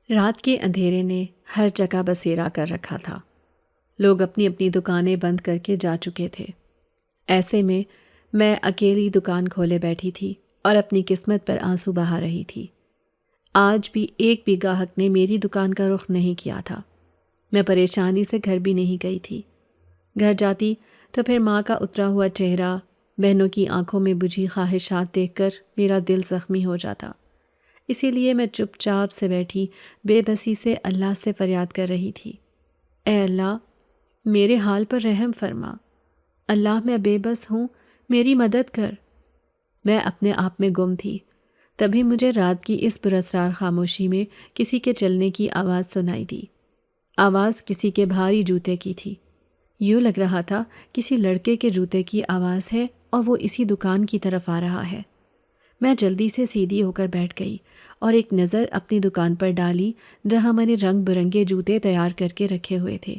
رات کے اندھیرے نے ہر جگہ بسیرا کر رکھا تھا۔ لوگ اپنی اپنی دکانیں بند کر کے جا چکے تھے۔ ایسے میں اکیلی دکان کھولے بیٹھی تھی اور اپنی قسمت پر آنسو بہا رہی تھی۔ آج بھی ایک بھی گاہک نے میری دکان کا رخ نہیں کیا تھا۔ میں پریشانی سے گھر بھی نہیں گئی تھی۔ گھر جاتی تو پھر ماں کا اترا ہوا چہرہ، بہنوں کی آنکھوں میں بجھی خواہشات دیکھ کر میرا دل زخمی ہو جاتا۔ اسی لیے میں چپ چاپ سے بیٹھی بے بسی سے اللہ سے فریاد کر رہی تھی، اے اللہ میرے حال پر رحم فرما۔ اللہ میں بے بس ہوں، میری مدد کر۔ میں اپنے آپ میں گم تھی۔ تبھی مجھے رات کی اس پراسرار خاموشی میں کسی کے چلنے کی آواز سنائی دی۔ آواز کسی کے بھاری جوتے کی تھی۔ یوں لگ رہا تھا کسی لڑکے کے جوتے کی آواز ہے اور وہ اسی دکان کی طرف آ رہا ہے۔ میں جلدی سے سیدھی ہو کر بیٹھ گئی اور ایک نظر اپنی دکان پر ڈالی جہاں میں نے رنگ برنگے جوتے تیار کر کے رکھے ہوئے تھے۔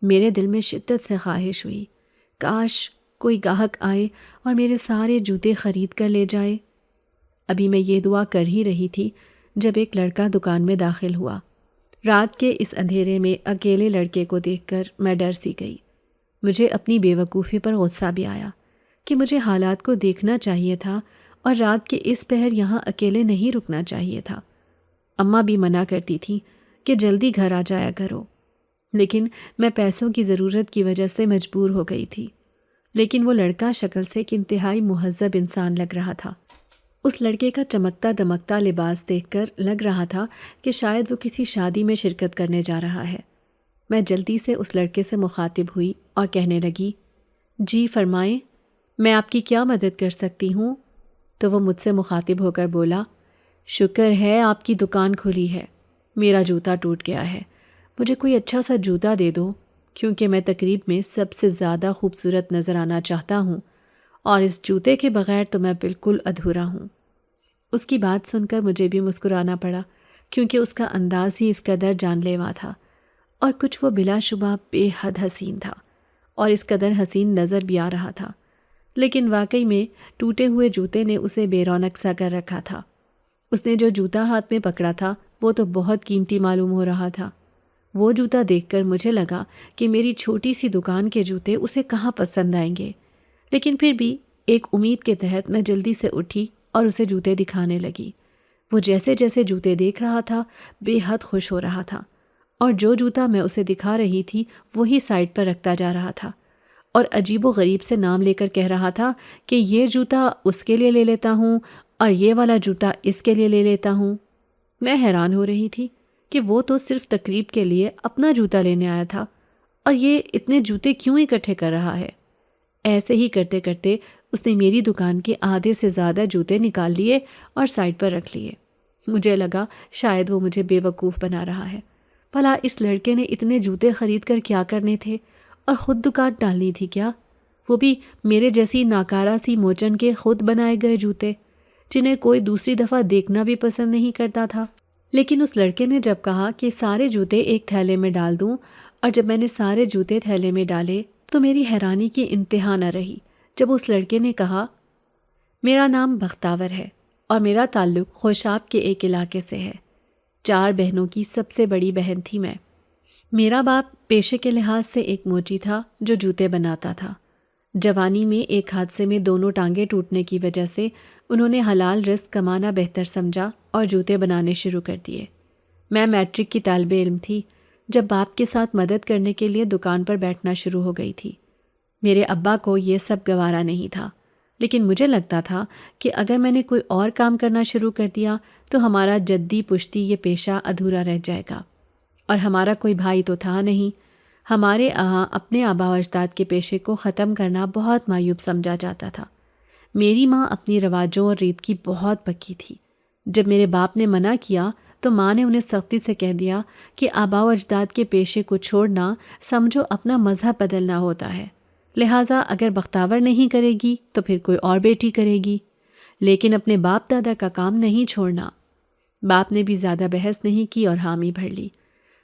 میرے دل میں شدت سے خواہش ہوئی، کاش کوئی گاہک آئے اور میرے سارے جوتے خرید کر لے جائے۔ ابھی میں یہ دعا کر ہی رہی تھی جب ایک لڑکا دکان میں داخل ہوا۔ رات کے اس اندھیرے میں اکیلے لڑکے کو دیکھ کر میں ڈر سی گئی۔ مجھے اپنی بے وقوفی پر غصہ بھی آیا کہ مجھے حالات کو دیکھنا چاہیے تھا اور رات کے اس پہر یہاں اکیلے نہیں رکنا چاہیے تھا۔ اماں بھی منع کرتی تھی کہ جلدی گھر آ جایا کرو، لیکن میں پیسوں کی ضرورت کی وجہ سے مجبور ہو گئی تھی۔ لیکن وہ لڑکا شکل سے ایک انتہائی مہذب انسان لگ رہا تھا۔ اس لڑکے کا چمکتا دمکتا لباس دیکھ کر لگ رہا تھا کہ شاید وہ کسی شادی میں شرکت کرنے جا رہا ہے۔ میں جلدی سے اس لڑکے سے مخاطب ہوئی اور کہنے لگی، جی فرمائیں، میں آپ کی کیا مدد کر سکتی ہوں؟ تو وہ مجھ سے مخاطب ہو کر بولا، شکر ہے آپ کی دکان کھلی ہے، میرا جوتا ٹوٹ گیا ہے، مجھے کوئی اچھا سا جوتا دے دو کیونکہ میں تقریب میں سب سے زیادہ خوبصورت نظر آنا چاہتا ہوں اور اس جوتے کے بغیر تو میں بالکل ادھورا ہوں۔ اس کی بات سن کر مجھے بھی مسکرانا پڑا کیونکہ اس کا انداز ہی اس قدر جان لیوا تھا اور کچھ وہ بلا شبہ بے حد حسین تھا اور اس قدر حسین نظر بھی آ رہا تھا، لیکن واقعی میں ٹوٹے ہوئے جوتے نے اسے بے رونق سا کر رکھا تھا۔ اس نے جو جوتا ہاتھ میں پکڑا تھا وہ تو بہت قیمتی معلوم ہو رہا تھا۔ وہ جوتا دیکھ کر مجھے لگا کہ میری چھوٹی سی دکان کے جوتے اسے کہاں پسند آئیں گے، لیکن پھر بھی ایک امید کے تحت میں جلدی سے اٹھی اور اسے جوتے دکھانے لگی۔ وہ جیسے جیسے جوتے دیکھ رہا تھا بے حد خوش ہو رہا تھا اور جو جوتا میں اسے دکھا رہی تھی وہی سائڈ پر رکھتا جا رہا تھا اور عجیب و غریب سے نام لے کر کہہ رہا تھا کہ یہ جوتا اس کے لیے لے لیتا ہوں اور یہ والا جوتا اس کے لیے لے لیتا ہوں۔ میں حیران ہو رہی تھی کہ وہ تو صرف تقریب کے لیے اپنا جوتا لینے آیا تھا اور یہ اتنے جوتے کیوں اکٹھے کر رہا ہے۔ ایسے ہی کرتے کرتے اس نے میری دکان کے آدھے سے زیادہ جوتے نکال لیے اور سائڈ پر رکھ لیے۔ مجھے لگا شاید وہ مجھے بے وقوف بنا رہا ہے۔ بھلا اس لڑکے نے اتنے جوتے خرید کر کیا کرنے تھے اور خود دکان ڈالنی تھی کیا؟ وہ بھی میرے جیسی ناکارہ سی موچن کے خود بنائے گئے جوتے جنہیں کوئی دوسری دفعہ دیکھنا بھی پسند نہیں کرتا تھا۔ لیکن اس لڑکے نے جب کہا کہ سارے جوتے ایک تھیلے میں ڈال دوں اور جب میں نے سارے جوتے تھیلے میں ڈالے تو میری حیرانی کی انتہا نہ رہی جب اس لڑکے نے کہا، میرا نام بختاور ہے اور میرا تعلق خوشاب کے ایک علاقے سے ہے۔ 4 بہنوں کی سب سے بڑی بہن تھی میں۔ میرا باپ پیشے کے لحاظ سے ایک موچی تھا جو جوتے بناتا تھا۔ جوانی میں ایک حادثے میں دونوں ٹانگیں ٹوٹنے کی وجہ سے انہوں نے حلال رزق کمانا بہتر سمجھا اور جوتے بنانے شروع کر دیے۔ میں میٹرک کی طالب علم تھی جب باپ کے ساتھ مدد کرنے کے لیے دکان پر بیٹھنا شروع ہو گئی تھی۔ میرے ابا کو یہ سب گوارا نہیں تھا، لیکن مجھے لگتا تھا کہ اگر میں نے کوئی اور کام کرنا شروع کر دیا تو ہمارا جدی پشتی یہ پیشہ ادھورا رہ جائے گا، اور ہمارا کوئی بھائی تو تھا نہیں۔ ہمارے یہاں اپنے آبا و اجداد کے پیشے کو ختم کرنا بہت معیوب سمجھا جاتا تھا۔ میری ماں اپنی رواجوں اور ریت کی بہت پکی تھی۔ جب میرے باپ نے منع کیا تو ماں نے انہیں سختی سے کہہ دیا کہ آبا و اجداد کے پیشے کو چھوڑنا سمجھو اپنا مذہب بدلنا ہوتا ہے، لہٰذا اگر بختاور نہیں کرے گی تو پھر کوئی اور بیٹی کرے گی، لیکن اپنے باپ دادا کا کام نہیں چھوڑنا۔ باپ نے بھی زیادہ بحث نہیں کی اور حامی بھر لی۔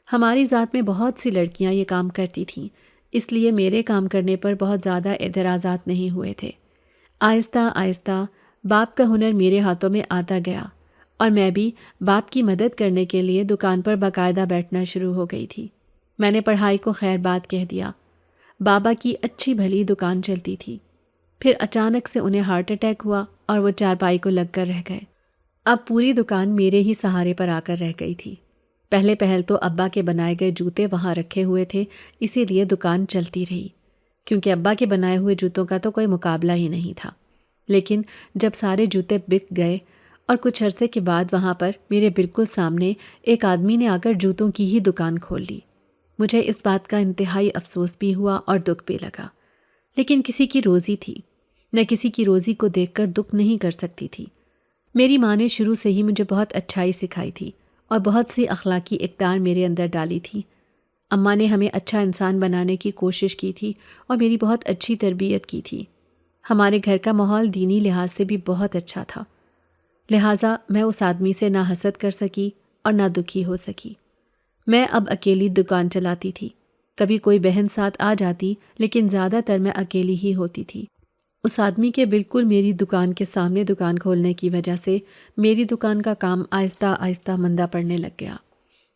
ہماری ذات میں بہت سی لڑکیاں یہ کام کرتی تھیں، اس لیے میرے کام کرنے پر بہت زیادہ اعتراضات نہیں ہوئے تھے۔ آہستہ آہستہ باپ کا ہنر میرے ہاتھوں میں آتا گیا اور میں بھی باپ کی مدد کرنے کے لیے دکان پر باقاعدہ بیٹھنا شروع ہو گئی تھی۔ میں نے پڑھائی کو خیر بات کہہ دیا۔ بابا کی اچھی بھلی دکان چلتی تھی، پھر اچانک سے انہیں ہارٹ اٹیک ہوا اور وہ چارپائی کو لگ کر رہ گئے۔ اب پوری دکان میرے ہی سہارے پر آ کر رہ گئی تھی۔ پہلے پہل تو ابا کے بنائے گئے جوتے وہاں رکھے ہوئے تھے، اسی لیے دکان چلتی رہی، کیونکہ ابا کے بنائے ہوئے جوتوں کا تو کوئی مقابلہ ہی نہیں تھا۔ لیکن جب سارے جوتے بک گئے اور کچھ عرصے کے بعد وہاں پر میرے بالکل سامنے ایک آدمی نے آ کر جوتوں کی ہی دکان کھول لی، مجھے اس بات کا انتہائی افسوس بھی ہوا اور دکھ بھی لگا۔ لیکن کسی کی روزی تھی، میں کسی کی روزی کو دیکھ کر دکھ نہیں کر سکتی تھی۔ میری ماں نے شروع سے ہی مجھے بہت اچھائی سکھائی تھی اور بہت سی اخلاقی اقدار میرے اندر ڈالی تھی۔ اماں نے ہمیں اچھا انسان بنانے کی کوشش کی تھی اور میری بہت اچھی تربیت کی تھی۔ ہمارے گھر کا ماحول دینی لحاظ سے بھی بہت اچھا تھا، لہٰذا میں اس آدمی سے نہ حسد کر سکی اور نہ دکھی ہو سکی۔ میں اب اکیلی دکان چلاتی تھی، کبھی کوئی بہن ساتھ آ جاتی، لیکن زیادہ تر میں اکیلی ہی ہوتی تھی۔ اس آدمی کے بالکل میری دکان کے سامنے دکان کھولنے کی وجہ سے میری دکان کا کام آہستہ آہستہ مندہ پڑنے لگ گیا۔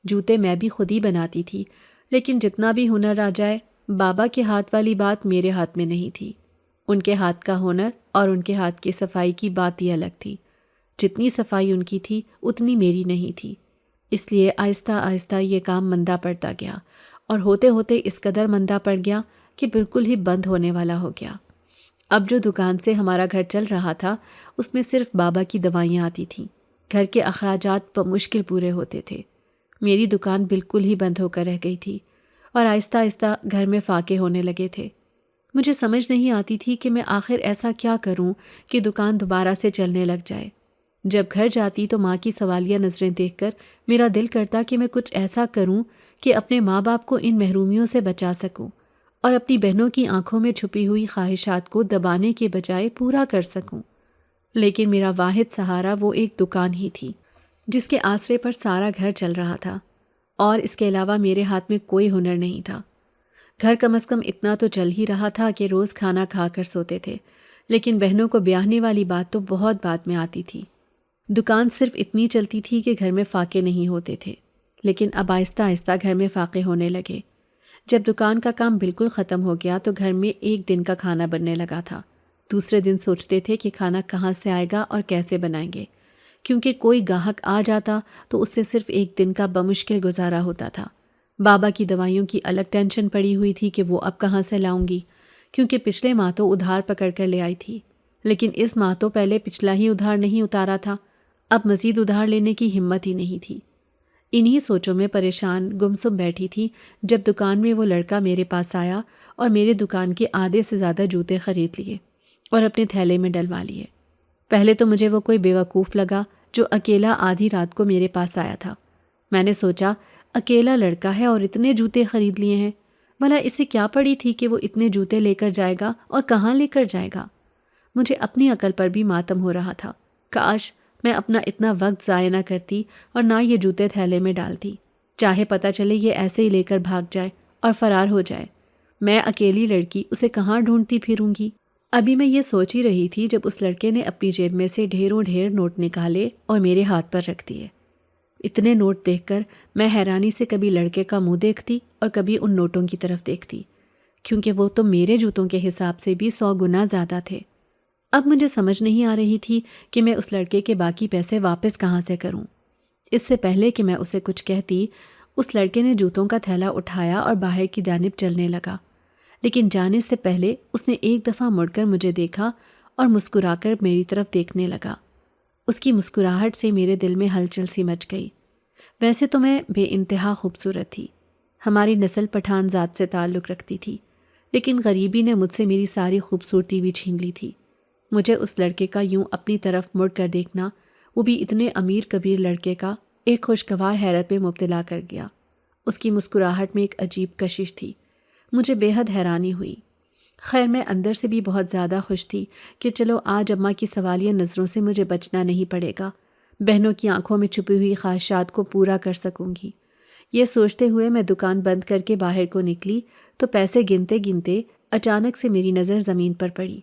جوتے میں بھی خود ہی بناتی تھی، لیکن جتنا بھی ہنر آ جائے، بابا کے ہاتھ والی بات میرے ہاتھ میں نہیں تھی۔ ان کے ہاتھ کا ہنر اور ان کے ہاتھ کی صفائی کی بات ہی الگ تھی۔ جتنی صفائی ان کی تھی اتنی میری نہیں تھی، اس لیے آہستہ آہستہ یہ کام مندہ پڑتا گیا، اور ہوتے ہوتے اس قدر مندہ پڑ گیا کہ بالکل ہی بند ہونے والا ہو گیا۔ اب جو دکان سے ہمارا گھر چل رہا تھا اس میں صرف بابا کی دوائیاں آتی تھیں، گھر کے اخراجات بمشکل پورے ہوتے تھے۔ میری دکان بالکل ہی بند ہو کر رہ گئی تھی اور آہستہ آہستہ گھر میں فاقے ہونے لگے تھے۔ مجھے سمجھ نہیں آتی تھی کہ میں آخر ایسا کیا کروں کہ دکان دوبارہ سے چلنے لگ جائے۔ جب گھر جاتی تو ماں کی سوالیہ نظریں دیکھ کر میرا دل کرتا کہ میں کچھ ایسا کروں کہ اپنے ماں باپ کو ان محرومیوں سے بچا سکوں اور اپنی بہنوں کی آنکھوں میں چھپی ہوئی خواہشات کو دبانے کے بجائے پورا کر سکوں۔ لیکن میرا واحد سہارا وہ ایک دکان ہی تھی جس کے آسرے پر سارا گھر چل رہا تھا، اور اس کے علاوہ میرے ہاتھ میں کوئی ہنر نہیں تھا۔ گھر کم از کم اتنا تو چل ہی رہا تھا کہ روز کھانا کھا کر سوتے تھے، لیکن بہنوں کو بیاہنے والی بات تو بہت بعد میں آتی تھی۔ دکان صرف اتنی چلتی تھی کہ گھر میں فاقے نہیں ہوتے تھے، لیکن اب آہستہ آہستہ گھر میں فاقے ہونے لگے۔ جب دکان کا کام بالکل ختم ہو گیا تو گھر میں ایک دن کا کھانا بننے لگا تھا۔ دوسرے دن سوچتے تھے کہ کھانا کہاں سے آئے گا اور کیسے بنائیں گے، کیونکہ کوئی گاہک آ جاتا تو اس سے صرف ایک دن کا بمشکل گزارا ہوتا تھا۔ بابا کی دوائیوں کی الگ ٹینشن پڑی ہوئی تھی کہ وہ اب کہاں سے لاؤں گی، کیونکہ پچھلے ماہ تو ادھار پکڑ کر لے آئی تھی، لیکن اس ماہ تو پہلے پچھلا ہی ادھار نہیں اتارا تھا، اب مزید ادھار لینے کی ہمت ہی نہیں تھی۔ انہی سوچوں میں پریشان گمسم بیٹھی تھی جب دکان میں وہ لڑکا میرے پاس آیا اور میرے دکان کے آدھے سے زیادہ جوتے خرید لیے اور اپنے تھیلے میں ڈلوا لیے۔ پہلے تو مجھے وہ کوئی بیوقوف لگا جو اکیلا آدھی رات کو میرے پاس آیا تھا۔ میں نے سوچا اکیلا لڑکا ہے اور اتنے جوتے خرید لیے ہیں، بھلا اسے کیا پڑی تھی کہ وہ اتنے جوتے لے کر جائے گا اور کہاں لے کر جائے گا؟ مجھے اپنی عقل پر بھی ماتم ہو رہا تھا۔ کاش میں اپنا اتنا وقت ضائع نہ کرتی اور نہ یہ جوتے تھیلے میں ڈالتی، چاہے پتہ چلے یہ ایسے ہی لے کر بھاگ جائے اور فرار ہو جائے۔ میں اکیلی لڑکی اسے کہاں ڈھونڈتی پھروں گی؟ ابھی میں یہ سوچ ہی رہی تھی جب اس لڑکے نے اپنی جیب میں سے ڈھیروں ڈھیر نوٹ نکالے اور میرے ہاتھ پر رکھ دیے۔ اتنے نوٹ دیکھ کر میں حیرانی سے کبھی لڑکے کا منہ دیکھتی اور کبھی ان نوٹوں کی طرف دیکھتی، کیونکہ وہ تو میرے جوتوں کے حساب سے بھی 100 گنا زیادہ تھے۔ اب مجھے سمجھ نہیں آ رہی تھی کہ میں اس لڑکے کے باقی پیسے واپس کہاں سے کروں۔ اس سے پہلے کہ میں اسے کچھ کہتی، اس لڑکے نے جوتوں کا تھیلا اٹھایا اور باہر کی جانب چلنے لگا، لیکن جانے سے پہلے اس نے ایک دفعہ مڑ کر مجھے دیکھا اور مسکرا کر میری طرف دیکھنے لگا۔ اس کی مسکراہٹ سے میرے دل میں ہلچل سی مچ گئی۔ ویسے تو میں بے انتہا خوبصورت تھی، ہماری نسل پٹھان ذات سے تعلق رکھتی تھی، لیکن غریبی نے مجھ سے میری ساری خوبصورتی بھی چھین لی تھی۔ مجھے اس لڑکے کا یوں اپنی طرف مڑ کر دیکھنا، وہ بھی اتنے امیر کبیر لڑکے کا، ایک خوشگوار حیرت میں مبتلا کر گیا۔ اس کی مسکراہٹ میں ایک عجیب کشش تھی، مجھے بے حد حیرانی ہوئی۔ خیر میں اندر سے بھی بہت زیادہ خوش تھی کہ چلو آج اماں کی سوالیہ نظروں سے مجھے بچنا نہیں پڑے گا، بہنوں کی آنکھوں میں چھپی ہوئی خواہشات کو پورا کر سکوں گی۔ یہ سوچتے ہوئے میں دکان بند کر کے باہر کو نکلی تو پیسے گنتے گنتے اچانک سے میری نظر زمین پر پڑی۔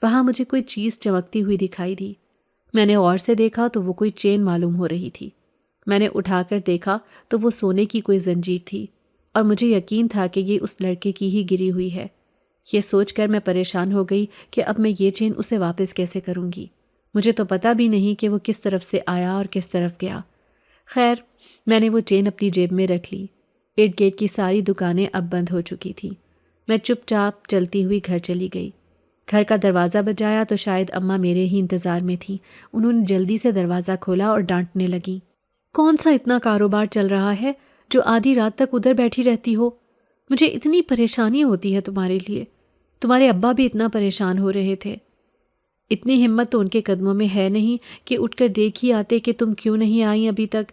وہاں مجھے کوئی چیز چمکتی ہوئی دکھائی دی۔ میں نے غور سے دیکھا تو وہ کوئی چین معلوم ہو رہی تھی۔ میں نے اٹھا کر دیکھا تو وہ سونے کی کوئی زنجیر تھی اور مجھے یقین تھا کہ یہ اس لڑکے کی ہی گری ہوئی ہے۔ یہ سوچ کر میں پریشان ہو گئی کہ اب میں یہ چین اسے واپس کیسے کروں گی۔ مجھے تو پتہ بھی نہیں کہ وہ کس طرف سے آیا اور کس طرف گیا۔ خیر، میں نے وہ چین اپنی جیب میں رکھ لی۔ ارد گرد کی ساری دکانیں اب بند ہو چکی تھیں۔ میں چپ چاپ چلتی ہوئی گھر چلی گئی۔ گھر کا دروازہ بجایا تو شاید اماں میرے ہی انتظار میں تھیں۔ انہوں نے جلدی سے دروازہ کھولا اور ڈانٹنے لگیں، کون سا اتنا کاروبار چل رہا ہے جو آدھی رات تک ادھر بیٹھی رہتی ہو؟ مجھے اتنی پریشانی ہوتی ہے تمہارے لیے۔ تمہارے ابا بھی اتنا پریشان ہو رہے تھے۔ اتنی ہمت تو ان کے قدموں میں ہے نہیں کہ اٹھ کر دیکھ ہی آتے کہ تم کیوں نہیں آئی ابھی تک۔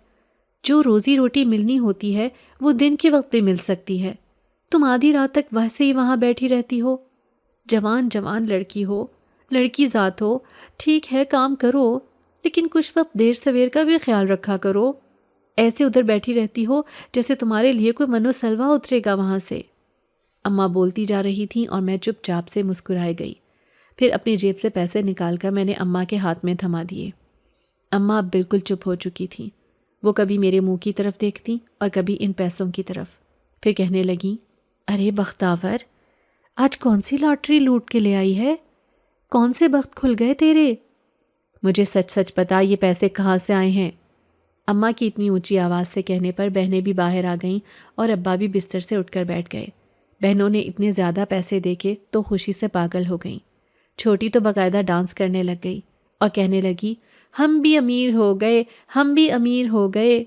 جو روزی روٹی ملنی ہوتی ہے وہ دن کے وقت پہ مل سکتی ہے، تم آدھی رات تک ویسے ہی وہاں بیٹھی رہتی ہو۔ جوان لڑکی ہو، لڑکی ذات ہو، ٹھیک ہے کام کرو، لیکن کچھ وقت دیر سویر کا بھی خیال رکھا کرو۔ ایسے ادھر بیٹھی رہتی ہو جیسے تمہارے لیے کوئی منو سلوا اترے گا وہاں سے۔ اماں بولتی جا رہی تھیں اور میں چپ چاپ سے مسکرائے گئی۔ پھر اپنی جیب سے پیسے نکال کر میں نے اماں کے ہاتھ میں تھما دیے۔ اماں اب بالکل چپ ہو چکی تھیں۔ وہ کبھی میرے منہ کی طرف دیکھتی اور کبھی ان پیسوں کی طرف، پھر کہنے لگیں، ارے بختاور، آج کون سی لاٹری لوٹ کے لے آئی ہے؟ کون سے بخت کھل گئے تیرے؟ مجھے سچ سچ بتا، یہ پیسے کہاں سے آئے ہیں؟ اماں کی اتنی اونچی آواز سے کہنے پر بہنیں بھی باہر آ گئیں اور ابا بھی بستر سے اٹھ کر بیٹھ گئے۔ بہنوں نے اتنے زیادہ پیسے دیکھے تو خوشی سے پاگل ہو گئیں۔ چھوٹی تو باقاعدہ ڈانس کرنے لگ گئی اور کہنے لگی، ہم بھی امیر ہو گئے، ہم بھی امیر ہو گئے۔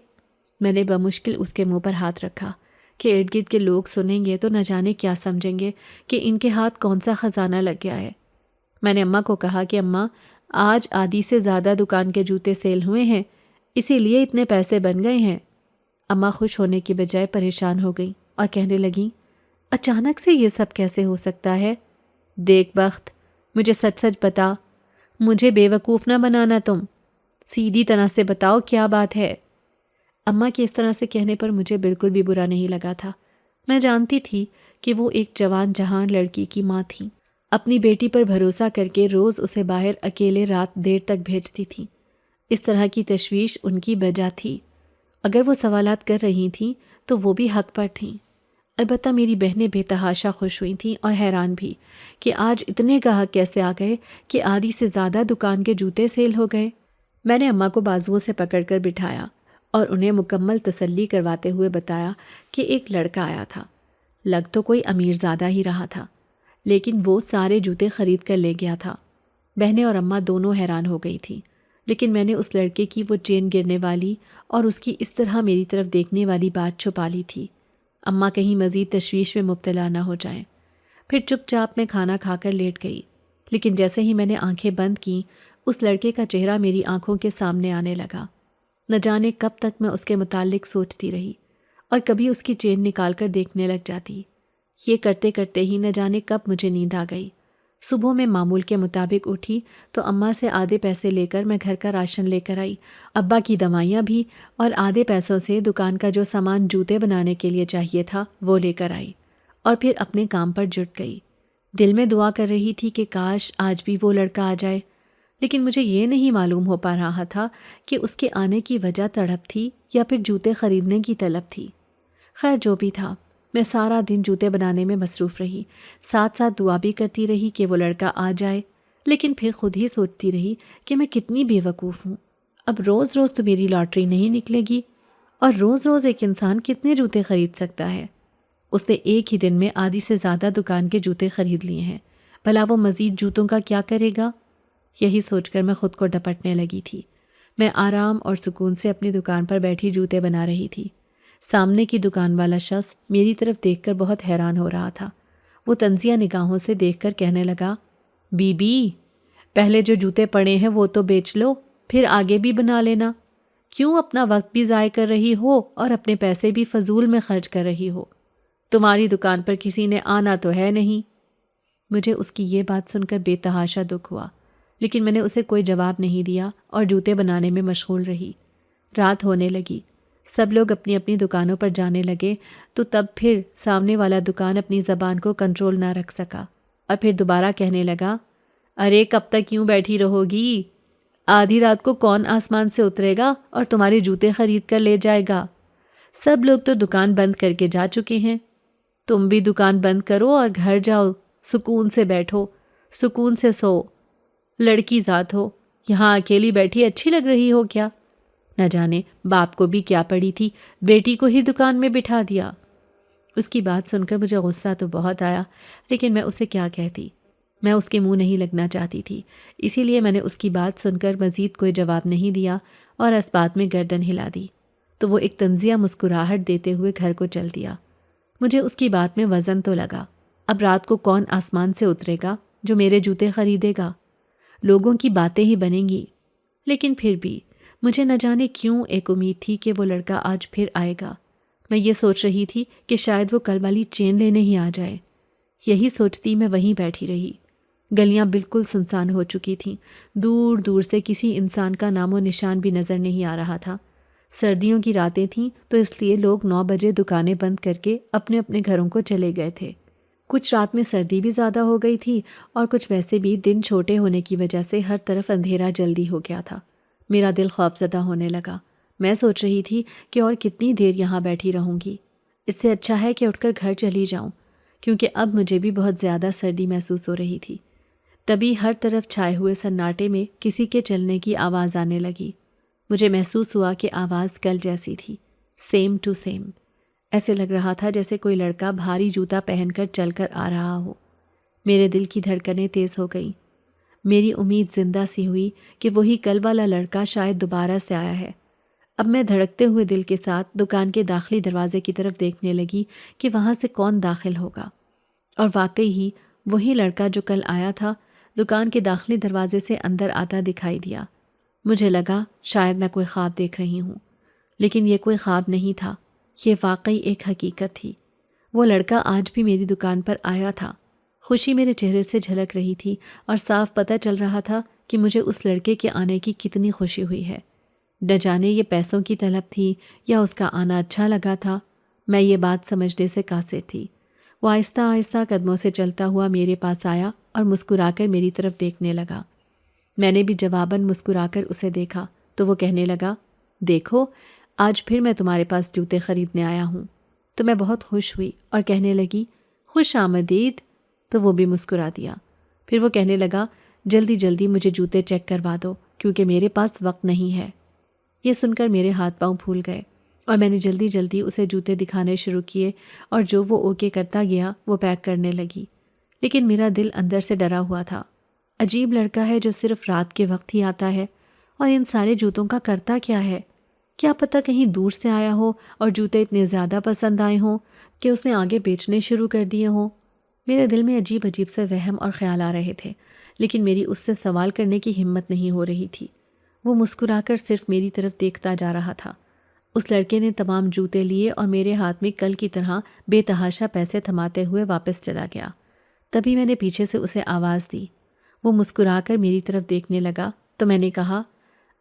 میں نے بمشکل اس کے منہ پر ہاتھ رکھا کہ ارد گرد کے لوگ سنیں گے تو نہ جانے کیا سمجھیں گے کہ ان کے ہاتھ کون سا خزانہ لگ گیا ہے۔ میں نے اماں کو کہا کہ اماں، آج آدھی سے زیادہ دکان کے جوتے سیل ہوئے ہیں، اسی لیے اتنے پیسے بن گئے ہیں۔ اماں خوش ہونے کی بجائے پریشان ہو گئیں اور کہنے لگیں، اچانک سے یہ سب کیسے ہو سکتا ہے؟ دیکھ بخت، مجھے سچ سچ بتا، مجھے بے وقوف نہ بنانا، تم سیدھی طرح سے بتاؤ کیا بات ہے۔ اماں کے اس طرح سے کہنے پر مجھے بالکل بھی برا نہیں لگا تھا۔ میں جانتی تھی کہ وہ ایک جوان جہان لڑکی کی ماں تھیں، اپنی بیٹی پر بھروسہ کر کے روز اسے باہر اکیلے رات دیر تک بھیجتی تھیں۔ اس طرح کی تشویش ان کی وجہ تھی۔ اگر وہ سوالات کر رہی تھیں تو وہ بھی حق پر تھیں۔ البتہ میری بہنیں بے تحاشا خوش ہوئی تھیں اور حیران بھی کہ آج اتنے گاہک کیسے آ گئے کہ آدھی سے زیادہ دکان کے جوتے سیل ہو گئے۔ میں نے اماں کو بازوؤں سے پکڑ کر بٹھایا اور انہیں مکمل تسلی کرواتے ہوئے بتایا کہ ایک لڑکا آیا تھا، لگ تو کوئی امیر زادہ ہی رہا تھا، لیکن وہ سارے جوتے خرید کر لے گیا تھا۔ بہنیں اور اماں دونوں حیران ہو گئی تھیں، لیکن میں نے اس لڑکے کی وہ چین گرنے والی اور اس کی اس طرح میری طرف دیکھنے والی بات چھپا لی تھی۔ اماں کہیں مزید تشویش میں مبتلا نہ ہو جائیں۔ پھر چپ چاپ میں کھانا کھا کر لیٹ گئی، لیکن جیسے ہی میں نے آنکھیں بند کیں، اس لڑکے کا چہرہ میری آنکھوں کے سامنے آنے لگا۔ نہ جانے کب تک میں اس کے متعلق سوچتی رہی اور کبھی اس کی چین نکال کر دیکھنے لگ جاتی۔ یہ کرتے کرتے ہی نہ جانے کب مجھے نیند آ گئی۔ صبح میں معمول کے مطابق اٹھی تو اماں سے آدھے پیسے لے کر میں گھر کا راشن لے کر آئی، ابا کی دوائیاں بھی، اور آدھے پیسوں سے دکان کا جو سامان جوتے بنانے کے لیے چاہیے تھا وہ لے کر آئی، اور پھر اپنے کام پر جٹ گئی۔ دل میں دعا کر رہی تھی کہ کاش آج بھی وہ لڑکا آ جائے، لیکن مجھے یہ نہیں معلوم ہو پا رہا تھا کہ اس کے آنے کی وجہ تڑپ تھی یا پھر جوتے خریدنے کی طلب تھی۔ خیر جو بھی تھا، میں سارا دن جوتے بنانے میں مصروف رہی، ساتھ ساتھ دعا بھی کرتی رہی کہ وہ لڑکا آ جائے، لیکن پھر خود ہی سوچتی رہی کہ میں کتنی بے وقوف ہوں۔ اب روز روز تو میری لاٹری نہیں نکلے گی، اور روز روز ایک انسان کتنے جوتے خرید سکتا ہے؟ اس نے ایک ہی دن میں آدھی سے زیادہ دکان کے جوتے خرید لیے ہیں، بھلا وہ مزید جوتوں کا کیا کرے گا؟ یہی سوچ کر میں خود کو ڈپٹنے لگی تھی۔ میں آرام اور سکون سے اپنی دکان پر بیٹھی جوتے بنا رہی تھی۔ سامنے کی دکان والا شخص میری طرف دیکھ کر بہت حیران ہو رہا تھا۔ وہ طنزیہ نگاہوں سے دیکھ کر کہنے لگا، بی بی، پہلے جو جوتے پڑے ہیں وہ تو بیچ لو، پھر آگے بھی بنا لینا۔ کیوں اپنا وقت بھی ضائع کر رہی ہو اور اپنے پیسے بھی فضول میں خرچ کر رہی ہو؟ تمہاری دکان پر کسی نے آنا تو ہے نہیں۔ مجھے اس کی یہ بات سن کر بے تحاشا دکھ ہوا، لیکن میں نے اسے کوئی جواب نہیں دیا اور جوتے بنانے میں مشغول رہی۔ رات ہونے لگی، سب لوگ اپنی اپنی دکانوں پر جانے لگے تو تب پھر سامنے والا دکان اپنی زبان کو کنٹرول نہ رکھ سکا اور پھر دوبارہ کہنے لگا، ارے کب تک یوں بیٹھی رہو گی؟ آدھی رات کو کون آسمان سے اترے گا اور تمہارے جوتے خرید کر لے جائے گا؟ سب لوگ تو دکان بند کر کے جا چکے ہیں۔ تم بھی دکان بند کرو اور گھر جاؤ، سکون سے بیٹھو، سکون سے سو۔ لڑکی ذات ہو، یہاں اکیلی بیٹھی اچھی لگ رہی ہو کیا؟ نہ جانے باپ کو بھی کیا پڑی تھی، بیٹی کو ہی دکان میں بٹھا دیا۔ اس کی بات سن کر مجھے غصہ تو بہت آیا، لیکن میں اسے کیا کہتی؟ میں اس کے منہ نہیں لگنا چاہتی تھی، اسی لیے میں نے اس کی بات سن کر مزید کوئی جواب نہیں دیا اور اس بات میں گردن ہلا دی۔ تو وہ ایک طنزیہ مسکراہٹ دیتے ہوئے گھر کو چل دیا۔ مجھے اس کی بات میں وزن تو لگا۔ اب رات کو کون آسمان سے اترے گا جو میرے جوتے خریدے گا؟ لوگوں کی باتیں ہی بنیں گی۔ لیکن پھر بھی مجھے نہ جانے کیوں ایک امید تھی کہ وہ لڑکا آج پھر آئے گا۔ میں یہ سوچ رہی تھی کہ شاید وہ کل والی چین لینے ہی آ جائے۔ یہی سوچتی میں وہیں بیٹھی رہی۔ گلیاں بالکل سنسان ہو چکی تھیں، دور دور سے کسی انسان کا نام و نشان بھی نظر نہیں آ رہا تھا۔ سردیوں کی راتیں تھیں تو اس لیے لوگ 9 بجے دکانیں بند کر کے اپنے اپنے گھروں کو چلے گئے تھے۔ کچھ رات میں سردی بھی زیادہ ہو گئی تھی اور کچھ ویسے بھی دن چھوٹے ہونے کی وجہ سے ہر طرف اندھیرا جلدی ہو گیا تھا۔ میرا دل خوفزدہ ہونے لگا۔ میں سوچ رہی تھی کہ اور کتنی دیر یہاں بیٹھی رہوں گی، اس سے اچھا ہے کہ اٹھ کر گھر چلی جاؤں، کیونکہ اب مجھے بھی بہت زیادہ سردی محسوس ہو رہی تھی۔ تبھی ہر طرف چھائے ہوئے سناٹے میں کسی کے چلنے کی آواز آنے لگی۔ مجھے محسوس ہوا کہ آواز کل جیسی تھی، سیم ٹو سیم۔ ایسے لگ رہا تھا جیسے کوئی لڑکا بھاری جوتا پہن کر چل کر آ رہا ہو۔ میرے دل کی دھڑکنیں تیز ہو گئیں۔ میری امید زندہ سی ہوئی کہ وہی کل والا لڑکا شاید دوبارہ سے آیا ہے۔ اب میں دھڑکتے ہوئے دل کے ساتھ دکان کے داخلی دروازے کی طرف دیکھنے لگی کہ وہاں سے کون داخل ہوگا، اور واقعی ہی وہی لڑکا جو کل آیا تھا دکان کے داخلی دروازے سے اندر آتا دکھائی دیا۔ مجھے لگا شاید میں کوئی خواب دیکھ رہی ہوں، لیکن یہ کوئی خواب نہیں تھا، یہ واقعی ایک حقیقت تھی۔ وہ لڑکا آج بھی میری دکان پر آیا تھا۔ خوشی میرے چہرے سے جھلک رہی تھی اور صاف پتہ چل رہا تھا کہ مجھے اس لڑکے کے آنے کی کتنی خوشی ہوئی ہے۔ نہ جانے یہ پیسوں کی طلب تھی یا اس کا آنا اچھا لگا تھا، میں یہ بات سمجھنے سے قاصر تھی۔ وہ آہستہ آہستہ قدموں سے چلتا ہوا میرے پاس آیا اور مسکرا کر میری طرف دیکھنے لگا۔ میں نے بھی جواباً مسکرا کر اسے دیکھا تو وہ کہنے لگا، دیکھو آج پھر میں تمہارے پاس جوتے خریدنے آیا ہوں۔ تو میں بہت خوش ہوئی اور کہنے لگی، خوش آمدید۔ تو وہ بھی مسکرا دیا۔ پھر وہ کہنے لگا، جلدی جلدی مجھے جوتے چیک کروا دو کیونکہ میرے پاس وقت نہیں ہے۔ یہ سن کر میرے ہاتھ پاؤں پھول گئے اور میں نے جلدی جلدی اسے جوتے دکھانے شروع کیے اور جو وہ اوکے کرتا گیا وہ پیک کرنے لگی۔ لیکن میرا دل اندر سے ڈرا ہوا تھا۔ عجیب لڑکا ہے جو صرف رات کے وقت ہی آتا ہے، اور ان سارے جوتوں کا کرتا کیا ہے؟ کیا پتہ کہیں دور سے آیا ہو اور جوتے اتنے زیادہ پسند آئے ہوں کہ اس نے آگے بیچنے شروع کر دیے ہوں۔ میرے دل میں عجیب عجیب سے وہم اور خیال آ رہے تھے، لیکن میری اس سے سوال کرنے کی ہمت نہیں ہو رہی تھی۔ وہ مسکرا کر صرف میری طرف دیکھتا جا رہا تھا۔ اس لڑکے نے تمام جوتے لیے اور میرے ہاتھ میں کل کی طرح بے تحاشا پیسے تھماتے ہوئے واپس چلا گیا۔ تبھی میں نے پیچھے سے اسے آواز دی۔ وہ مسکرا کر میری طرف دیکھنے لگا تو میں نے کہا،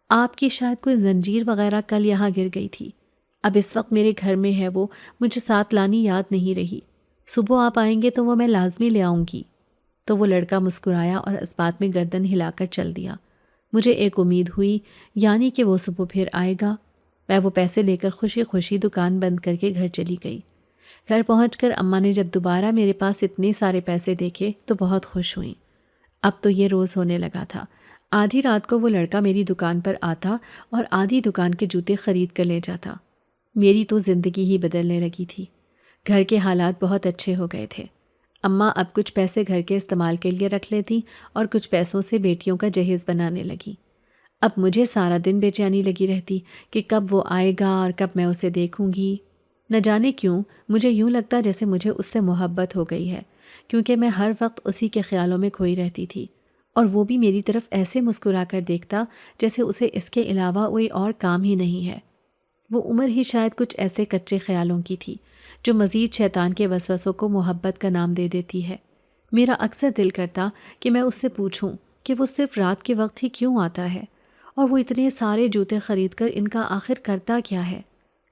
آپ کی شاید کوئی زنجیر وغیرہ کل یہاں گر گئی تھی۔ اب اس وقت میرے گھر میں ہے، وہ مجھے ساتھ لانی یاد نہیں رہی۔ صبح آپ آئیں گے تو وہ میں لازمی لے آؤں گی۔ تو وہ لڑکا مسکرایا اور اس بات میں گردن ہلا کر چل دیا۔ مجھے ایک امید ہوئی، یعنی کہ وہ صبح پھر آئے گا۔ میں وہ پیسے لے کر خوشی خوشی دکان بند کر کے گھر چلی گئی۔ گھر پہنچ کر اماں نے جب دوبارہ میرے پاس اتنے سارے پیسے دیکھے تو بہت خوش ہوئیں۔ اب تو یہ روز ہونے لگا تھا۔ آدھی رات کو وہ لڑکا میری دکان پر آتا اور آدھی دکان کے جوتے خرید کر لے جاتا۔ میری تو زندگی ہی بدلنے لگی تھی۔ گھر کے حالات بہت اچھے ہو گئے تھے۔ اماں اب کچھ پیسے گھر کے استعمال کے لیے رکھ لیتی اور کچھ پیسوں سے بیٹیوں کا جہیز بنانے لگی۔ اب مجھے سارا دن بے چینی لگی رہتی کہ کب وہ آئے گا اور کب میں اسے دیکھوں گی۔ نہ جانے کیوں مجھے یوں لگتا جیسے مجھے اس سے محبت ہو گئی ہے، کیونکہ میں ہر وقت اسی کے خیالوں میں کھوئی رہتی تھی، اور وہ بھی میری طرف ایسے مسکرا کر دیکھتا جیسے اسے اس کے علاوہ کوئی اور کام ہی نہیں ہے۔ وہ عمر ہی شاید کچھ ایسے کچے خیالوں کی تھی جو مزید شیطان کے وسوسوں کو محبت کا نام دے دیتی ہے۔ میرا اکثر دل کرتا کہ میں اس سے پوچھوں کہ وہ صرف رات کے وقت ہی کیوں آتا ہے، اور وہ اتنے سارے جوتے خرید کر ان کا آخر کرتا کیا ہے،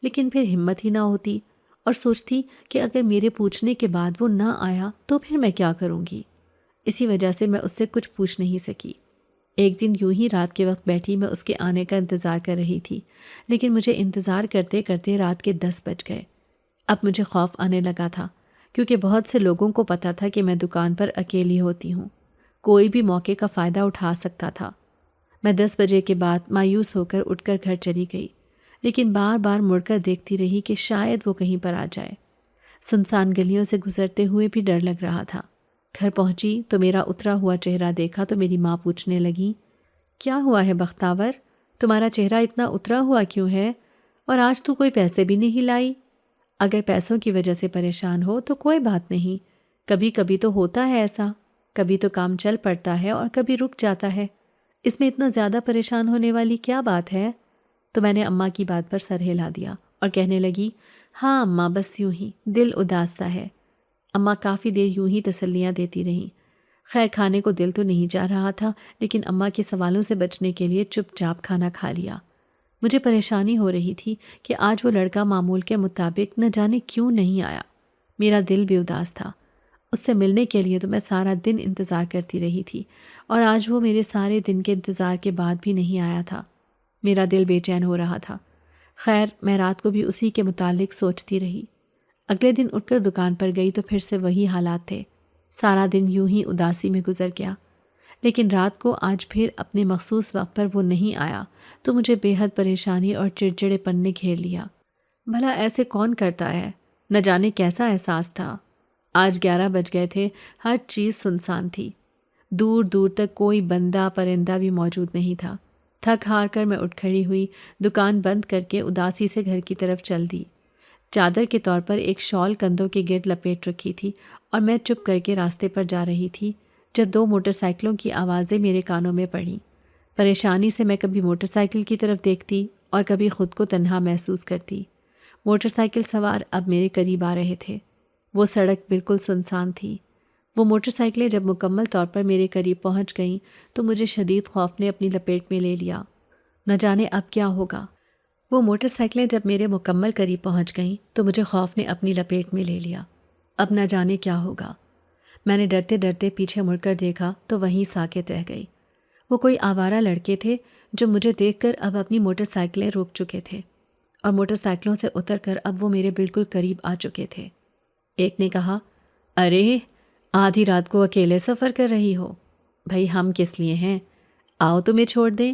لیکن پھر ہمت ہی نہ ہوتی اور سوچتی کہ اگر میرے پوچھنے کے بعد وہ نہ آیا تو پھر میں کیا کروں گی۔ اسی وجہ سے میں اس سے کچھ پوچھ نہیں سکی۔ ایک دن یوں ہی رات کے وقت بیٹھی میں اس کے آنے کا انتظار کر رہی تھی، لیکن مجھے انتظار کرتے کرتے رات کے 10 بج گئے۔ اب مجھے خوف آنے لگا تھا، کیونکہ بہت سے لوگوں کو پتہ تھا کہ میں دکان پر اکیلی ہوتی ہوں، کوئی بھی موقع کا فائدہ اٹھا سکتا تھا۔ میں 10 بجے کے بعد مایوس ہو کر اٹھ کر گھر چلی گئی، لیکن بار بار مڑ کر دیکھتی رہی کہ شاید وہ کہیں پر آ جائے۔ سنسان گلیوں سے گزرتے ہوئے بھی ڈر لگ رہا تھا۔ گھر پہنچی تو میرا اترا ہوا چہرہ دیکھا تو میری ماں پوچھنے لگی، کیا ہوا ہے بختاور؟ تمہارا چہرہ اتنا اترا ہوا کیوں ہے؟ اور آج تو کوئی پیسے بھی نہیں لائی۔ اگر پیسوں کی وجہ سے پریشان ہو تو کوئی بات نہیں، کبھی کبھی تو ہوتا ہے ایسا، کبھی تو کام چل پڑتا ہے اور کبھی رک جاتا ہے، اس میں اتنا زیادہ پریشان ہونے والی کیا بات ہے؟ تو میں نے اماں کی بات پر سر ہلا دیا اور کہنے لگی، ہاں اماں، بس یوں ہی دل اداس سا ہے۔ اماں کافی دیر یوں ہی تسلیاں دیتی رہیں۔ خیر کھانے کو دل تو نہیں جا رہا تھا، لیکن اماں کے سوالوں سے بچنے کے لیے چپ چاپ کھانا کھا لیا۔ مجھے پریشانی ہو رہی تھی کہ آج وہ لڑکا معمول کے مطابق نہ جانے کیوں نہیں آیا۔ میرا دل بھی اداس تھا۔ اس سے ملنے کے لیے تو میں سارا دن انتظار کرتی رہی تھی، اور آج وہ میرے سارے دن کے انتظار کے بعد بھی نہیں آیا تھا۔ میرا دل بے چین ہو رہا تھا۔ خیر میں رات کو بھی اسی کے متعلق سوچتی رہی۔ اگلے دن اٹھ کر دکان پر گئی تو پھر سے وہی حالات تھے۔ سارا دن یوں ہی اداسی میں گزر گیا، لیکن رات کو آج پھر اپنے مخصوص وقت پر وہ نہیں آیا تو مجھے بے حد پریشانی اور چڑچڑے پن نے گھیر لیا۔ بھلا ایسے کون کرتا ہے؟ نہ جانے کیسا احساس تھا۔ آج 11 بج گئے تھے، ہر چیز سنسان تھی، دور دور تک کوئی بندہ پرندہ بھی موجود نہیں تھا۔ تھک ہار کر میں اٹھ کھڑی ہوئی، دکان بند کر کے اداسی سے گھر کی طرف چل دی۔ چادر کے طور پر ایک شال کندھوں کے گرد لپیٹ رکھی تھی اور میں چپ کر کے راستے پر جا رہی تھی جب 2 موٹر سائیکلوں کی آوازیں میرے کانوں میں پڑیں۔ پریشانی سے میں کبھی موٹر سائیکل کی طرف دیکھتی اور کبھی خود کو تنہا محسوس کرتی۔ موٹر سائیکل سوار اب میرے قریب آ رہے تھے۔ وہ سڑک بالکل سنسان تھی۔ وہ موٹر سائیکلیں جب مکمل طور پر میرے قریب پہنچ گئیں تو مجھے شدید خوف نے اپنی لپیٹ میں لے لیا۔ نہ جانے اب کیا ہوگا۔ وہ موٹر سائیکلیں جب میرے مکمل قریب پہنچ گئیں تو مجھے خوف نے اپنی لپیٹ میں لے لیا۔ اب نہ جانے کیا ہوگا۔ میں نے ڈرتے ڈرتے پیچھے مڑ کر دیکھا تو وہیں ساکت رہ گئی۔ وہ کوئی آوارہ لڑکے تھے جو مجھے دیکھ کر اب اپنی موٹر سائیکلیں روک چکے تھے، اور موٹر سائیکلوں سے اتر کر اب وہ میرے بالکل قریب آ چکے تھے۔ ایک نے کہا، ارے آدھی رات کو اکیلے سفر کر رہی ہو؟ بھائی ہم کس لیے ہیں، آؤ تمہیں چھوڑ دیں۔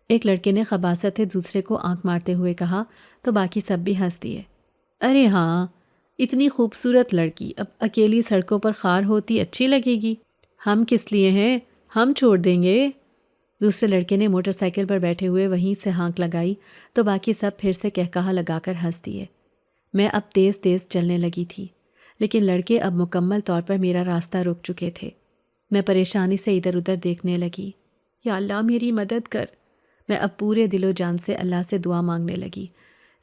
ایک لڑکے نے خباثت سے دوسرے کو آنکھ مارتے ہوئے کہا تو باقی سب بھی ہنس دیے۔ ارے ہاں، اتنی خوبصورت لڑکی اب اکیلی سڑکوں پر خوار ہوتی اچھی لگے گی؟ ہم کس لیے ہیں، ہم چھوڑ دیں گے۔ دوسرے لڑکے نے موٹر سائیکل پر بیٹھے ہوئے وہیں سے ہانک لگائی تو باقی سب پھر سے کہکہا لگا کر ہنس دیے۔ میں اب تیز تیز چلنے لگی تھی، لیکن لڑکے اب مکمل طور پر میرا راستہ روک چکے تھے۔ میں پریشانی سے ادھر ادھر دیکھنے لگی۔ یا اللہ میری مدد کر۔ میں اب پورے دل و جان سے اللہ سے دعا مانگنے لگی،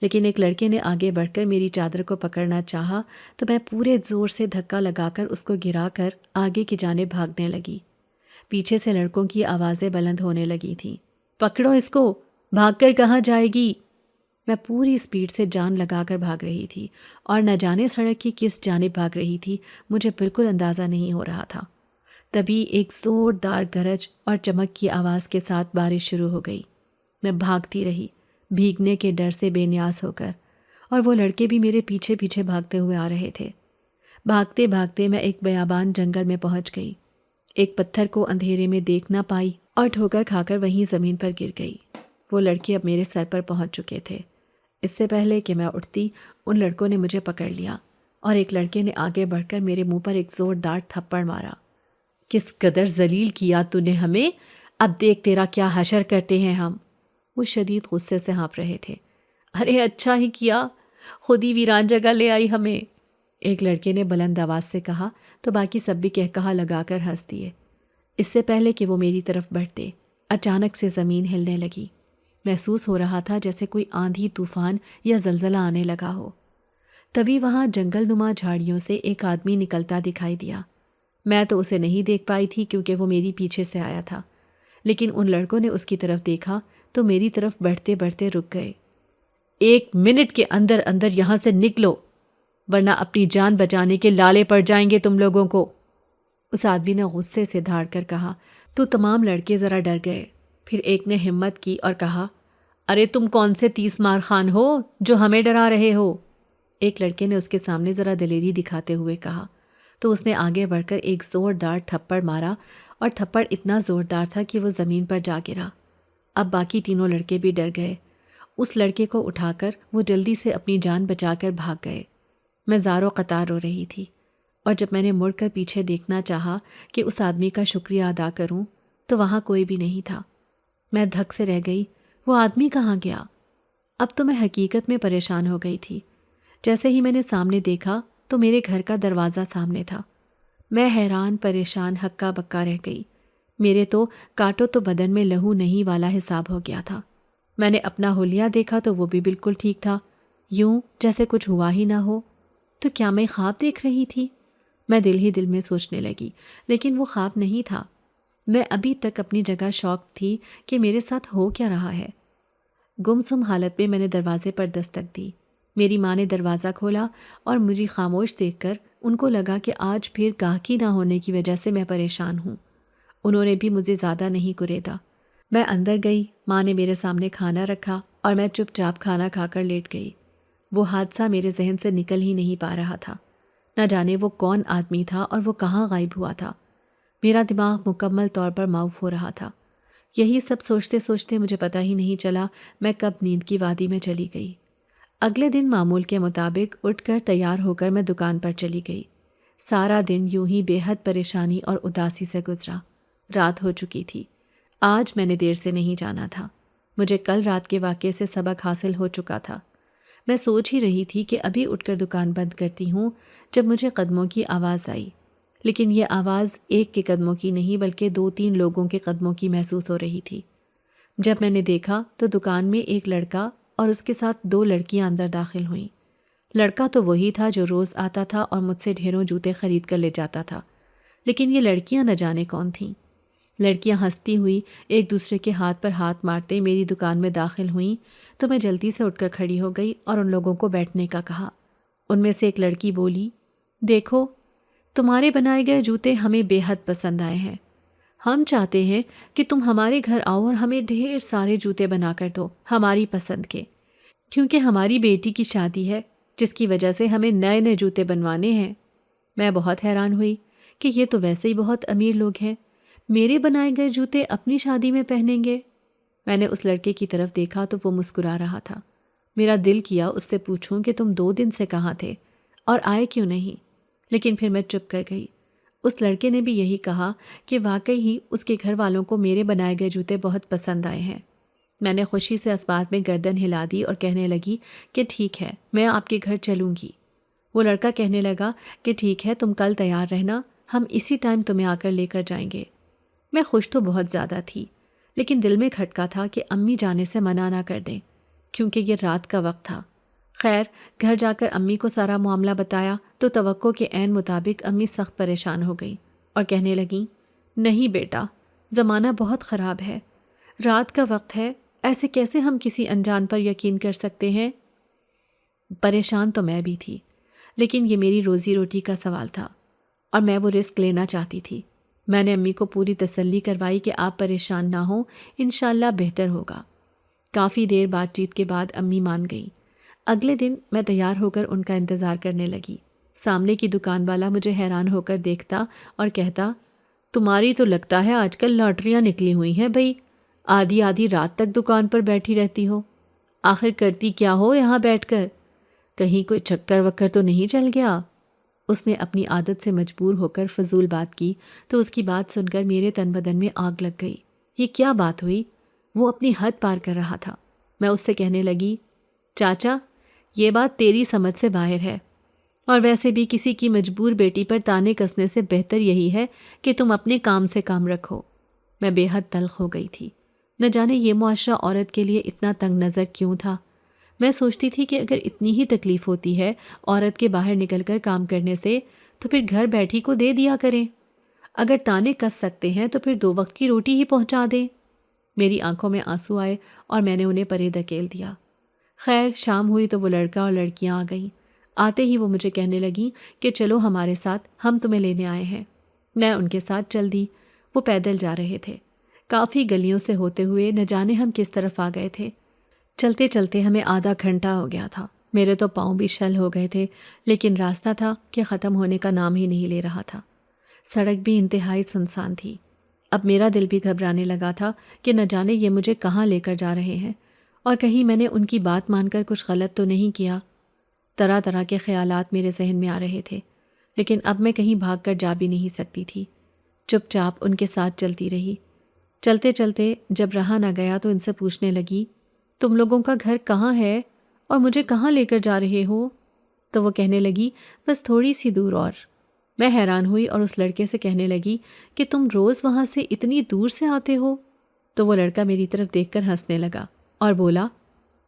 لیکن ایک لڑکے نے آگے بڑھ کر میری چادر کو پکڑنا چاہا تو میں پورے زور سے دھکا لگا کر اس کو گرا کر آگے کی جانب بھاگنے لگی۔ پیچھے سے لڑکوں کی آوازیں بلند ہونے لگی تھیں، پکڑو اس کو، بھاگ کر کہاں جائے گی؟ میں پوری اسپیڈ سے جان لگا کر بھاگ رہی تھی، اور نہ جانے سڑک کی کس جانب بھاگ رہی تھی مجھے بالکل اندازہ نہیں ہو رہا تھا۔ تبھی ایک زوردار گرج اور چمک کی آواز کے ساتھ بارش شروع ہو گئی۔ میں بھاگتی رہی، بھیگنے کے ڈر سے بے نیاز ہو کر، اور وہ لڑکے بھی میرے پیچھے پیچھے بھاگتے ہوئے آ رہے تھے۔ بھاگتے بھاگتے میں ایک بیابان جنگل میں پہنچ گئی۔ ایک پتھر کو اندھیرے میں دیکھ نہ پائی اور ٹھوکر کھا کر وہیں زمین پر گر گئی۔ وہ لڑکے اب میرے سر پر پہنچ چکے تھے۔ اس سے پہلے کہ میں اٹھتی ان لڑکوں نے مجھے پکڑ لیا، اور ایک لڑکے نے آگے بڑھ کر میرے منہ پر ایک زوردار تھپڑ مارا۔ کس قدر ذلیل کیا تو نے ہمیں، اب دیکھ تیرا کیا حشر کرتے ہیں ہم۔ وہ شدید غصے سے ہانپ رہے تھے۔ ارے اچھا ہی کیا، خود ہی ویران جگہ لے آئی ہمیں، ایک لڑکے نے بلند آواز سے کہا تو باقی سب بھی کہکہا لگا کر ہنس دیے۔ اس سے پہلے کہ وہ میری طرف بڑھتے اچانک سے زمین ہلنے لگی۔ محسوس ہو رہا تھا جیسے کوئی آندھی طوفان یا زلزلہ آنے لگا ہو۔ تبھی وہاں جنگل نما جھاڑیوں سے ایک آدمی نکلتا دکھائی دیا۔ میں تو اسے نہیں دیکھ پائی تھی کیونکہ وہ میری پیچھے سے آیا تھا، لیکن ان لڑکوں نے اس کی طرف دیکھا تو میری طرف بڑھتے بڑھتے رک گئے۔ 1 منٹ کے اندر اندر یہاں سے نکلو، ورنہ اپنی جان بچانے کے لالے پڑ جائیں گے تم لوگوں کو، اس آدمی نے غصے سے دھاڑ کر کہا تو تمام لڑکے ذرا ڈر گئے۔ پھر ایک نے ہمت کی اور کہا، ارے تم کون سے 30 مار خان ہو جو ہمیں ڈرا رہے ہو؟ ایک لڑکے نے اس کے سامنے ذرا دلیری دکھاتے ہوئے کہا، تو اس نے آگے بڑھ کر ایک زوردار تھپڑ مارا، اور تھپڑ اتنا زوردار تھا کہ وہ زمین پر جا گرا۔ اب باقی تینوں لڑکے بھی ڈر گئے۔ اس لڑکے کو اٹھا کر وہ جلدی سے اپنی جان بچا کر بھاگ گئے۔ میں زاروں قطار رو رہی تھی، اور جب میں نے مڑ کر پیچھے دیکھنا چاہا کہ اس آدمی کا شکریہ ادا کروں تو وہاں کوئی بھی نہیں تھا۔ میں دھک سے رہ گئی، وہ آدمی کہاں گیا؟ اب تو میں حقیقت میں پریشان ہو گئی تھی۔ جیسے ہی میں نے سامنے دیکھا تو میرے گھر کا دروازہ سامنے تھا۔ میں حیران پریشان ہکا بکا رہ گئی۔ میرے تو کاٹو تو بدن میں لہو نہیں والا حساب ہو گیا تھا۔ میں نے اپنا حلیہ دیکھا تو وہ بھی بالکل ٹھیک تھا، یوں جیسے کچھ ہوا ہی نہ ہو۔ تو کیا میں خواب دیکھ رہی تھی؟ میں دل ہی دل میں سوچنے لگی، لیکن وہ خواب نہیں تھا۔ میں ابھی تک اپنی جگہ شاک تھی کہ میرے ساتھ ہو کیا رہا ہے۔ گمسم حالت میں نے دروازے پر دستک دی۔ میری ماں نے دروازہ کھولا اور مجھے خاموش دیکھ کر ان کو لگا کہ آج پھر گاہکی نہ ہونے کی وجہ سے میں پریشان ہوں۔ انہوں نے بھی مجھے زیادہ نہیں کریدا۔ میں اندر گئی، ماں نے میرے سامنے کھانا رکھا اور میں چپ چاپ کھانا کھا کر لیٹ گئی۔ وہ حادثہ میرے ذہن سے نکل ہی نہیں پا رہا تھا۔ نہ جانے وہ کون آدمی تھا اور وہ کہاں غائب ہوا تھا۔ میرا دماغ مکمل طور پر معاف ہو رہا تھا۔ یہی سب سوچتے سوچتے مجھے پتہ ہی نہیں چلا میں کب نیند کی وادی میں چلی گئی۔ اگلے دن معمول کے مطابق اٹھ کر تیار ہو کر میں دکان پر چلی گئی۔ سارا دن یوں ہی بے حد پریشانی اور اداسی سے گزرا۔ رات ہو چکی تھی۔ آج میں نے دیر سے نہیں جانا تھا۔ مجھے کل رات کے واقعے سے سبق حاصل ہو چکا تھا۔ میں سوچ ہی رہی تھی کہ ابھی اٹھ کر دکان بند کرتی ہوں جب مجھے قدموں کی آواز آئی، لیکن یہ آواز ایک کے قدموں کی نہیں بلکہ 2-3 لوگوں کے قدموں کی محسوس ہو رہی تھی۔ جب میں نے دیکھا تو دکان میں ایک لڑکا اور اس کے ساتھ 2 لڑکیاں اندر داخل ہوئیں۔ لڑکا تو وہی تھا جو روز آتا تھا اور مجھ سے ڈھیروں جوتے خرید کر لے جاتا تھا، لیکن یہ لڑکیاں نہ جانے کون تھیں۔ لڑکیاں ہنستی ہوئی ایک دوسرے کے ہاتھ پر ہاتھ مارتے میری دکان میں داخل ہوئیں تو میں جلدی سے اٹھ کر کھڑی ہو گئی اور ان لوگوں کو بیٹھنے کا کہا۔ ان میں سے ایک لڑکی بولی، دیکھو تمہارے بنائے گئے جوتے ہمیں بے حد پسند آئے ہیں۔ ہم چاہتے ہیں کہ تم ہمارے گھر آؤ اور ہمیں ڈھیر سارے جوتے بنا کر دو ہماری پسند کے، کیونکہ ہماری بیٹی کی شادی ہے جس کی وجہ سے ہمیں نئے نئے جوتے بنوانے ہیں۔ میں بہت حیران ہوئی کہ یہ تو ویسے ہی بہت امیر لوگ ہیں، میرے بنائے گئے جوتے اپنی شادی میں پہنیں گے؟ میں نے اس لڑکے کی طرف دیکھا تو وہ مسکرا رہا تھا۔ میرا دل کیا اس سے پوچھوں کہ تم 2 دن سے کہاں تھے اور آئے کیوں نہیں، لیکن پھر میں چپ کر گئی۔ اس لڑکے نے بھی یہی کہا کہ واقعی ہی اس کے گھر والوں کو میرے بنائے گئے جوتے بہت پسند آئے ہیں۔ میں نے خوشی سے اس بات میں گردن ہلا دی اور کہنے لگی کہ ٹھیک ہے، میں آپ کے گھر چلوں گی۔ وہ لڑکا کہنے لگا کہ ٹھیک ہے، تم کل تیار رہنا، ہم اسی ٹائم تمہیں آ کر لے کر جائیں گے۔ میں خوش تو بہت زیادہ تھی، لیکن دل میں کھٹکا تھا کہ امی جانے سے منع نہ کر دیں، کیونکہ یہ رات کا وقت تھا۔ خیر، گھر جا کر امی کو سارا معاملہ بتایا تو توقع کے عین مطابق امی سخت پریشان ہو گئی اور کہنے لگیں، نہیں بیٹا، زمانہ بہت خراب ہے، رات کا وقت ہے، ایسے کیسے ہم کسی انجان پر یقین کر سکتے ہیں؟ پریشان تو میں بھی تھی، لیکن یہ میری روزی روٹی کا سوال تھا اور میں وہ رسک لینا چاہتی تھی۔ میں نے امی کو پوری تسلی کروائی کہ آپ پریشان نہ ہوں، انشاءاللہ بہتر ہوگا۔ کافی دیر بات چیت کے بعد امی مان گئیں۔ اگلے دن میں تیار ہو کر ان کا انتظار کرنے لگی۔ سامنے کی دکان والا مجھے حیران ہو کر دیکھتا اور کہتا، تمہاری تو لگتا ہے آج کل لاٹریاں نکلی ہوئی ہیں بھئی، آدھی آدھی رات تک دکان پر بیٹھی رہتی ہو، آخر کرتی کیا ہو یہاں بیٹھ کر؟ کہیں کوئی چکر وکر تو نہیں چل گیا؟ اس نے اپنی عادت سے مجبور ہو کر فضول بات کی تو اس کی بات سن کر میرے تن بدن میں آگ لگ گئی۔ یہ کیا بات ہوئی؟ وہ اپنی حد پار کر رہا تھا۔ میں اس سے کہنے لگی، چاچا یہ بات تیری سمجھ سے باہر ہے، اور ویسے بھی کسی کی مجبور بیٹی پر تانے کسنے سے بہتر یہی ہے کہ تم اپنے کام سے کام رکھو۔ میں بے حد تلخ ہو گئی تھی۔ نہ جانے یہ معاشرہ عورت کے لیے اتنا تنگ نظر کیوں تھا۔ میں سوچتی تھی کہ اگر اتنی ہی تکلیف ہوتی ہے عورت کے باہر نکل کر کام کرنے سے تو پھر گھر بیٹھی کو دے دیا کریں۔ اگر تانے کس سکتے ہیں تو پھر 2 وقت کی روٹی ہی پہنچا دیں۔ میری آنکھوں میں آنسو آئے اور میں نے انہیں پرے دھکیل دیا۔ خیر، شام ہوئی تو وہ لڑکا اور لڑکیاں آ گئیں۔ آتے ہی وہ مجھے کہنے لگیں کہ چلو ہمارے ساتھ، ہم تمہیں لینے آئے ہیں۔ میں ان کے ساتھ چل دی۔ وہ پیدل جا رہے تھے۔ کافی گلیوں سے ہوتے ہوئے نہ جانے ہم کس طرف آ گئے تھے۔ چلتے چلتے ہمیں آدھا گھنٹہ ہو گیا تھا۔ میرے تو پاؤں بھی شل ہو گئے تھے، لیکن راستہ تھا کہ ختم ہونے کا نام ہی نہیں لے رہا تھا۔ سڑک بھی انتہائی سنسان تھی۔ اب میرا دل بھی گھبرانے لگا تھا کہ نہ جانے یہ مجھے کہاں لے کر جا رہے ہیں، اور کہیں میں نے ان کی بات مان کر کچھ غلط تو نہیں کیا۔ طرح طرح کے خیالات میرے ذہن میں آ رہے تھے، لیکن اب میں کہیں بھاگ کر جا بھی نہیں سکتی تھی۔ چپ چاپ ان کے ساتھ چلتی رہی۔ چلتے چلتے جب رہا نہ گیا تو ان سے پوچھنے لگی، تم لوگوں کا گھر کہاں ہے اور مجھے کہاں لے کر جا رہے ہو؟ تو وہ کہنے لگی، بس تھوڑی سی دور اور۔ میں حیران ہوئی اور اس لڑکے سے کہنے لگی کہ تم روز وہاں سے اتنی دور سے آتے ہو؟ تو وہ لڑکا میری طرف دیکھ کر ہنسنے لگا اور بولا،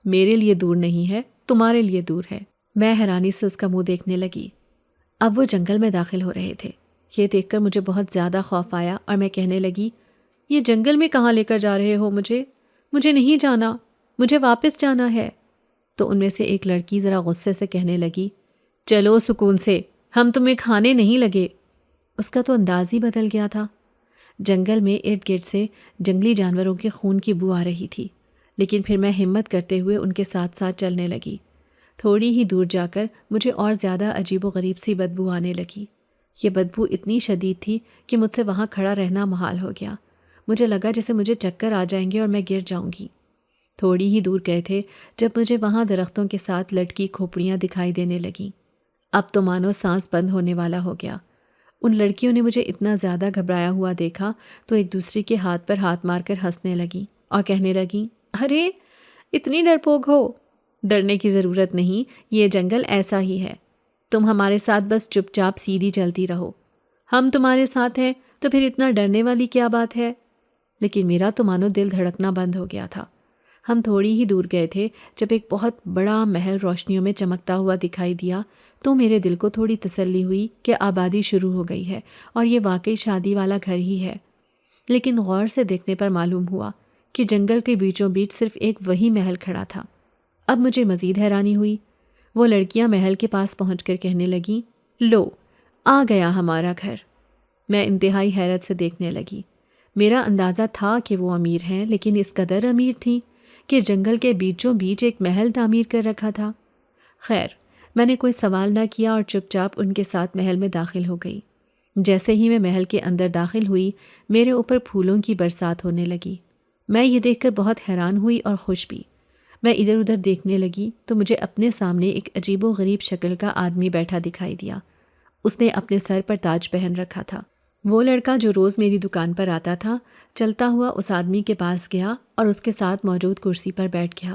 میرے لیے دور نہیں ہے، تمہارے لیے دور ہے۔ میں حیرانی سے اس کا منہ دیکھنے لگی۔ اب وہ جنگل میں داخل ہو رہے تھے۔ یہ دیکھ کر مجھے بہت زیادہ خوف آیا اور میں کہنے لگی، یہ جنگل میں کہاں لے کر جا رہے ہو مجھے نہیں جانا، مجھے واپس جانا ہے۔ تو ان میں سے ایک لڑکی ذرا غصے سے کہنے لگی، چلو سکون سے، ہم تمہیں کھانے نہیں لگے۔ اس کا تو انداز ہی بدل گیا تھا۔ جنگل میں ارد گرد سے جنگلی جانوروں کے خون کی بو آ رہی تھی، لیکن پھر میں ہمت کرتے ہوئے ان کے ساتھ ساتھ چلنے لگی۔ تھوڑی ہی دور جا کر مجھے اور زیادہ عجیب و غریب سی بدبو آنے لگی۔ یہ بدبو اتنی شدید تھی کہ مجھ سے وہاں کھڑا رہنا محال ہو گیا۔ مجھے لگا جیسے مجھے چکر آ جائیں گے اور میں گر جاؤں گی۔ تھوڑی ہی دور گئے تھے جب مجھے وہاں درختوں کے ساتھ لٹکی کھوپڑیاں دکھائی دینے لگیں۔ اب تو مانو سانس بند ہونے والا ہو گیا۔ ان لڑکیوں نے مجھے اتنا زیادہ گھبرایا ہوا دیکھا تو ایک دوسری کے ہاتھ پر ہاتھ مار کر ہنسنے لگیں اور کہنے لگیں، ارے اتنی ڈرپوک ہو، ڈرنے کی ضرورت نہیں، یہ جنگل ایسا ہی ہے، تم ہمارے ساتھ بس چپ چاپ سیدھی چلتی رہو، ہم تمہارے ساتھ ہیں تو پھر اتنا ڈرنے والی کیا بات ہے؟ لیکن میرا تو مانو دل دھڑکنا بند ہو گیا تھا۔ ہم تھوڑی ہی دور گئے تھے جب ایک بہت بڑا محل روشنیوں میں چمکتا ہوا دکھائی دیا تو میرے دل کو تھوڑی تسلی ہوئی کہ آبادی شروع ہو گئی ہے اور یہ واقعی شادی والا گھر ہی ہے۔ لیکن غور سے دیکھنے پر معلوم ہوا کہ جنگل کے بیچوں بیچ صرف ایک وہی محل کھڑا تھا۔ اب مجھے مزید حیرانی ہوئی۔ وہ لڑکیاں محل کے پاس پہنچ کر کہنے لگیں، لو آ گیا ہمارا گھر۔ میں انتہائی حیرت سے دیکھنے لگی۔ میرا اندازہ تھا کہ وہ امیر ہیں، لیکن اس قدر امیر تھیں کہ جنگل کے بیچوں بیچ ایک محل تعمیر کر رکھا تھا۔ خیر، میں نے کوئی سوال نہ کیا اور چپ چاپ ان کے ساتھ محل میں داخل ہو گئی۔ جیسے ہی میں محل کے اندر داخل ہوئی، میرے اوپر پھولوں کی برسات ہونے لگی۔ میں یہ دیکھ کر بہت حیران ہوئی اور خوش بھی۔ میں ادھر ادھر دیکھنے لگی تو مجھے اپنے سامنے ایک عجیب و غریب شکل کا آدمی بیٹھا دکھائی دیا۔ اس نے اپنے سر پر تاج پہن رکھا تھا۔ وہ لڑکا جو روز میری دکان پر آتا تھا، چلتا ہوا اس آدمی کے پاس گیا اور اس کے ساتھ موجود کرسی پر بیٹھ گیا۔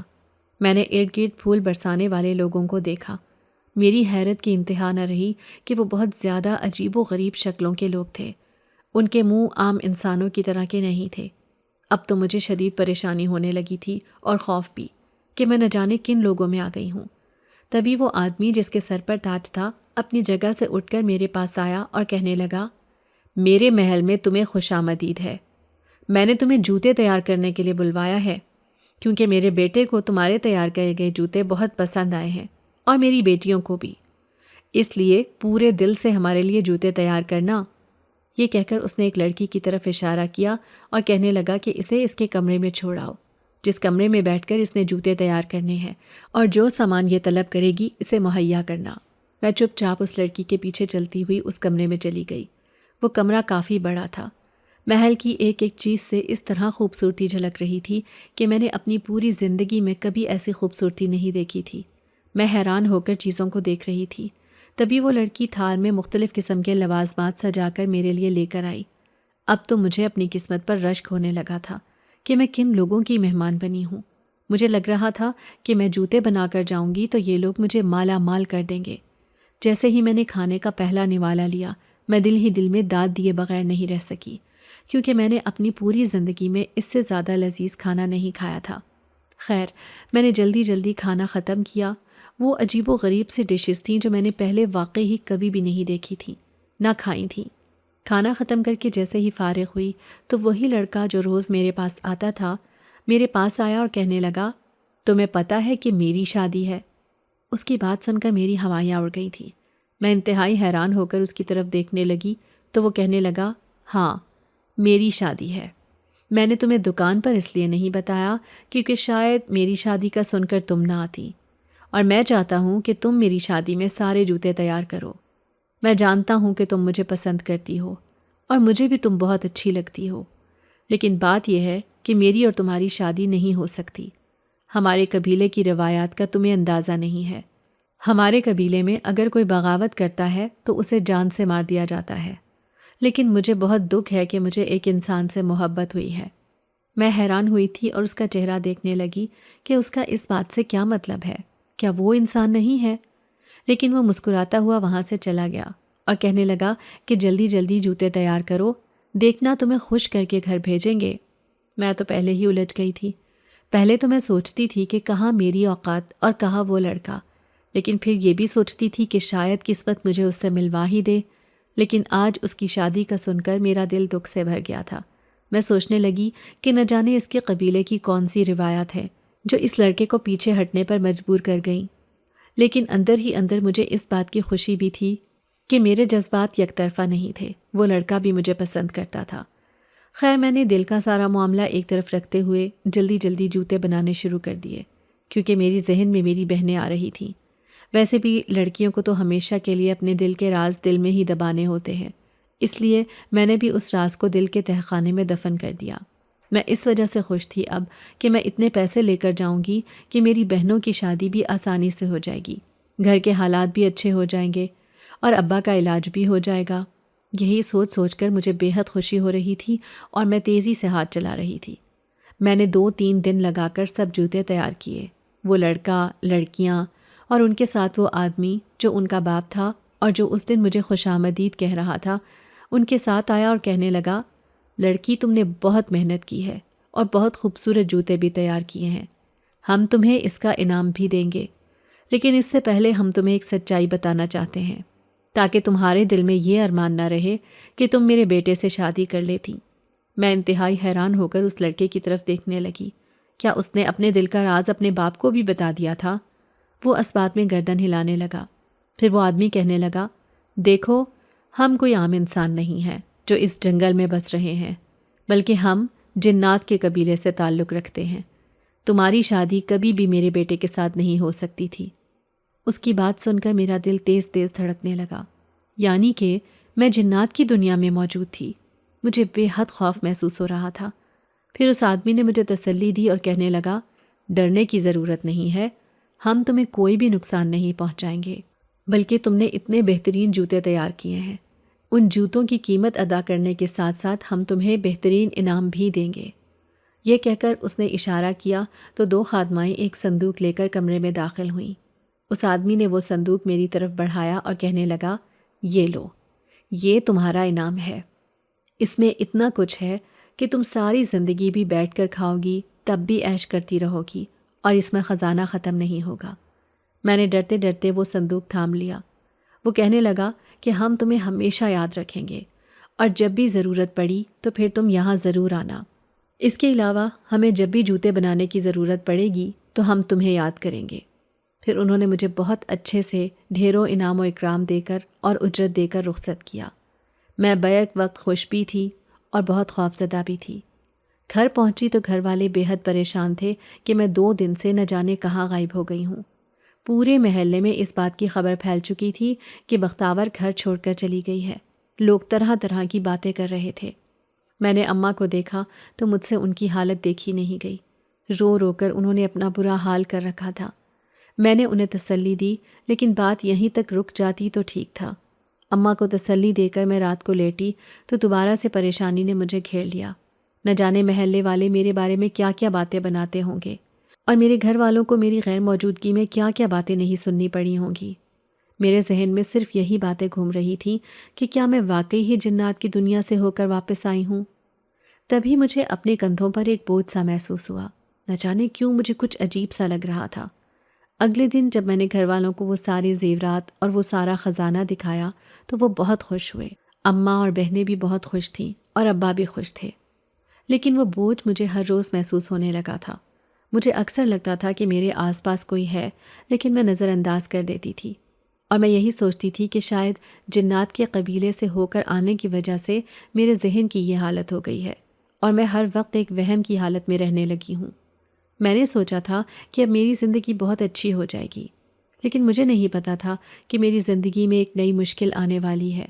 میں نے ارد گرد پھول برسانے والے لوگوں کو دیکھا۔ میری حیرت کی انتہا نہ رہی کہ وہ بہت زیادہ عجیب و غریب شکلوں کے لوگ تھے۔ ان کے منہ عام انسانوں کی طرح کے نہیں تھے۔ اب تو مجھے شدید پریشانی ہونے لگی تھی اور خوف بھی کہ میں نہ جانے کن لوگوں میں آ گئی ہوں۔ تبھی وہ آدمی جس کے سر پر تاج تھا اپنی جگہ سے اٹھ کر میرے پاس آیا اور کہنے لگا، میرے محل میں تمہیں خوش آمدید ہے۔ میں نے تمہیں جوتے تیار کرنے کے لیے بلوایا ہے، کیونکہ میرے بیٹے کو تمہارے تیار کیے گئے جوتے بہت پسند آئے ہیں اور میری بیٹیوں کو بھی، اس لیے پورے دل سے ہمارے لیے جوتے تیار کرنا۔ یہ کہہ کر اس نے ایک لڑکی کی طرف اشارہ کیا اور کہنے لگا کہ اسے اس کے کمرے میں چھوڑاؤ، جس کمرے میں بیٹھ کر اس نے جوتے تیار کرنے ہیں، اور جو سامان یہ طلب کرے گی اسے مہیا کرنا۔ میں چپ چاپ اس لڑکی کے پیچھے چلتی ہوئی اس کمرے میں چلی گئی۔ وہ کمرہ کافی بڑا تھا۔ محل کی ایک ایک چیز سے اس طرح خوبصورتی جھلک رہی تھی کہ میں نے اپنی پوری زندگی میں کبھی ایسی خوبصورتی نہیں دیکھی تھی۔ میں حیران ہو کر چیزوں کو دیکھ رہی تھی۔ تبھی وہ لڑکی تھال میں مختلف قسم کے لوازمات سجا کر میرے لیے لے کر آئی۔ اب تو مجھے اپنی قسمت پر رشک ہونے لگا تھا کہ میں کن لوگوں کی مہمان بنی ہوں۔ مجھے لگ رہا تھا کہ میں جوتے بنا کر جاؤں گی تو یہ لوگ مجھے مالا مال کر دیں گے۔ جیسے ہی میں نے کھانے کا پہلا نوالا لیا، میں دل ہی دل میں داد دیے بغیر نہیں رہ سکی، کیونکہ میں نے اپنی پوری زندگی میں اس سے زیادہ لذیذ کھانا نہیں کھایا تھا۔ خیر، میں نے جلدی جلدی کھانا ختم کیا۔ وہ عجیب و غریب سی ڈشز تھیں جو میں نے پہلے واقعی ہی کبھی بھی نہیں دیکھی تھیں، نہ کھائی تھیں۔ کھانا ختم کر کے جیسے ہی فارغ ہوئی تو وہی لڑکا جو روز میرے پاس آتا تھا میرے پاس آیا اور کہنے لگا، تمہیں پتہ ہے کہ میری شادی ہے؟ اس کی بات سن کر میری ہوائیاں اڑ گئی تھیں۔ میں انتہائی حیران ہو کر اس کی طرف دیکھنے لگی تو وہ کہنے لگا، ہاں میری شادی ہے۔ میں نے تمہیں دکان پر اس لیے نہیں بتایا کیونکہ شاید میری شادی کا سن کر تم نہ آتی، اور میں چاہتا ہوں کہ تم میری شادی میں سارے جوتے تیار کرو۔ میں جانتا ہوں کہ تم مجھے پسند کرتی ہو اور مجھے بھی تم بہت اچھی لگتی ہو، لیکن بات یہ ہے کہ میری اور تمہاری شادی نہیں ہو سکتی۔ ہمارے قبیلے کی روایات کا تمہیں اندازہ نہیں ہے۔ ہمارے قبیلے میں اگر کوئی بغاوت کرتا ہے تو اسے جان سے مار دیا جاتا ہے، لیکن مجھے بہت دکھ ہے کہ مجھے ایک انسان سے محبت ہوئی ہے۔ میں حیران ہوئی تھی اور اس کا چہرہ دیکھنے لگی کہ اس کا اس بات سے کیا مطلب ہے، کیا وہ انسان نہیں ہے؟ لیکن وہ مسکراتا ہوا وہاں سے چلا گیا اور کہنے لگا کہ جلدی جلدی جوتے تیار کرو، دیکھنا تمہیں خوش کر کے گھر بھیجیں گے۔ میں تو پہلے ہی الجھ گئی تھی۔ پہلے تو میں سوچتی تھی کہ کہاں میری اوقات اور کہاں وہ لڑکا، لیکن پھر یہ بھی سوچتی تھی کہ شاید قسمت مجھے اس سے ملوا ہی دے۔ لیکن آج اس کی شادی کا سن کر میرا دل دکھ سے بھر گیا تھا۔ میں سوچنے لگی کہ نہ جانے اس کے قبیلے کی کون سی روایات ہے جو اس لڑکے کو پیچھے ہٹنے پر مجبور کر گئیں، لیکن اندر ہی اندر مجھے اس بات کی خوشی بھی تھی کہ میرے جذبات یک طرفہ نہیں تھے، وہ لڑکا بھی مجھے پسند کرتا تھا۔ خیر، میں نے دل کا سارا معاملہ ایک طرف رکھتے ہوئے جلدی جلدی جوتے بنانے شروع کر دیے، کیونکہ میری ذہن میں میری بہنیں آ رہی تھیں۔ ویسے بھی لڑکیوں کو تو ہمیشہ کے لیے اپنے دل کے راز دل میں ہی دبانے ہوتے ہیں، اس لیے میں نے بھی اس راز کو دل کے تہخانے میں دفن کر دیا۔ میں اس وجہ سے خوش تھی اب کہ میں اتنے پیسے لے کر جاؤں گی کہ میری بہنوں کی شادی بھی آسانی سے ہو جائے گی، گھر کے حالات بھی اچھے ہو جائیں گے اور ابا کا علاج بھی ہو جائے گا۔ یہی سوچ سوچ کر مجھے بے حد خوشی ہو رہی تھی اور میں تیزی سے ہاتھ چلا رہی تھی۔ میں نے 2-3 دن لگا کر سب جوتے تیار کیے۔ وہ لڑکا، لڑکیاں اور ان کے ساتھ وہ آدمی جو ان کا باپ تھا اور جو اس دن مجھے خوش آمدید کہہ رہا تھا، ان کے ساتھ آیا اور کہنے لگا، لڑکی تم نے بہت محنت کی ہے اور بہت خوبصورت جوتے بھی تیار کیے ہیں، ہم تمہیں اس کا انعام بھی دیں گے، لیکن اس سے پہلے ہم تمہیں ایک سچائی بتانا چاہتے ہیں تاکہ تمہارے دل میں یہ ارمان نہ رہے کہ تم میرے بیٹے سے شادی کر لیتی۔ میں انتہائی حیران ہو کر اس لڑکے کی طرف دیکھنے لگی۔ کیا اس نے اپنے دل کا راز اپنے باپ کو بھی بتا دیا تھا؟ وہ اس بات میں گردن ہلانے لگا۔ پھر وہ آدمی کہنے لگا، دیکھو، ہم کوئی عام انسان نہیں ہیں جو اس جنگل میں بس رہے ہیں، بلکہ ہم جنات کے قبیلے سے تعلق رکھتے ہیں۔ تمہاری شادی کبھی بھی میرے بیٹے کے ساتھ نہیں ہو سکتی تھی۔ اس کی بات سن کر میرا دل تیز تیز دھڑکنے لگا، یعنی کہ میں جنات کی دنیا میں موجود تھی۔ مجھے بے حد خوف محسوس ہو رہا تھا۔ پھر اس آدمی نے مجھے تسلی دی اور کہنے لگا، ڈرنے کی ضرورت نہیں ہے، ہم تمہیں کوئی بھی نقصان نہیں پہنچائیں گے، بلکہ تم نے اتنے بہترین جوتے تیار کیے ہیں، ان جوتوں کی قیمت ادا کرنے کے ساتھ ساتھ ہم تمہیں بہترین انعام بھی دیں گے۔ یہ کہہ کر اس نے اشارہ کیا تو 2 خادمائیں ایک صندوق لے کر کمرے میں داخل ہوئیں۔ اس آدمی نے وہ صندوق میری طرف بڑھایا اور کہنے لگا، یہ لو، یہ تمہارا انعام ہے۔ اس میں اتنا کچھ ہے کہ تم ساری زندگی بھی بیٹھ کر کھاؤ گی تب بھی عیش کرتی رہو گی، اور اس میں خزانہ ختم نہیں ہوگا۔ میں نے ڈرتے ڈرتے وہ صندوق تھام لیا۔ وہ کہنے لگا کہ ہم تمہیں ہمیشہ یاد رکھیں گے، اور جب بھی ضرورت پڑی تو پھر تم یہاں ضرور آنا۔ اس کے علاوہ ہمیں جب بھی جوتے بنانے کی ضرورت پڑے گی تو ہم تمہیں یاد کریں گے۔ پھر انہوں نے مجھے بہت اچھے سے ڈھیروں انعام و اکرام دے کر اور اجرت دے کر رخصت کیا۔ میں بیک وقت خوش بھی تھی اور بہت خوفزدہ بھی تھی۔ گھر پہنچی تو گھر والے بے حد پریشان تھے کہ میں 2 دن سے نہ جانے کہاں غائب ہو گئی ہوں۔ پورے محلے میں اس بات کی خبر پھیل چکی تھی کہ بختاور گھر چھوڑ کر چلی گئی ہے۔ لوگ طرح طرح کی باتیں کر رہے تھے۔ میں نے اماں کو دیکھا تو مجھ سے ان کی حالت دیکھی نہیں گئی۔ رو رو کر انہوں نے اپنا برا حال کر رکھا تھا۔ میں نے انہیں تسلی دی، لیکن بات یہیں تک رک جاتی تو ٹھیک تھا۔ اماں کو تسلی دے کر میں رات کو لیٹی تو دوبارہ سے پریشانی نے مجھے گھیر لیا۔ نہ جانے محلے والے میرے بارے میں کیا کیا باتیں بناتے ہوں گے، اور میرے گھر والوں کو میری غیر موجودگی میں کیا کیا باتیں نہیں سننی پڑی ہوں گی۔ میرے ذہن میں صرف یہی باتیں گھوم رہی تھیں کہ کیا میں واقعی ہی جنات کی دنیا سے ہو کر واپس آئی ہوں۔ تبھی مجھے اپنے کندھوں پر ایک بوجھ سا محسوس ہوا۔ نہ جانے کیوں مجھے کچھ عجیب سا لگ رہا تھا۔ اگلے دن جب میں نے گھر والوں کو وہ سارے زیورات اور وہ سارا خزانہ دکھایا تو وہ بہت خوش ہوئے۔ اماں اور بہنیں بھی بہت خوش تھیں اور ابا بھی خوش تھے، لیکن وہ بوجھ مجھے ہر روز محسوس ہونے لگا تھا۔ مجھے اکثر لگتا تھا کہ میرے آس پاس کوئی ہے، لیکن میں نظر انداز کر دیتی تھی، اور میں یہی سوچتی تھی کہ شاید جنات کے قبیلے سے ہو کر آنے کی وجہ سے میرے ذہن کی یہ حالت ہو گئی ہے اور میں ہر وقت ایک وہم کی حالت میں رہنے لگی ہوں۔ میں نے سوچا تھا کہ اب میری زندگی بہت اچھی ہو جائے گی، لیکن مجھے نہیں پتا تھا کہ میری زندگی میں ایک نئی مشکل آنے والی ہے۔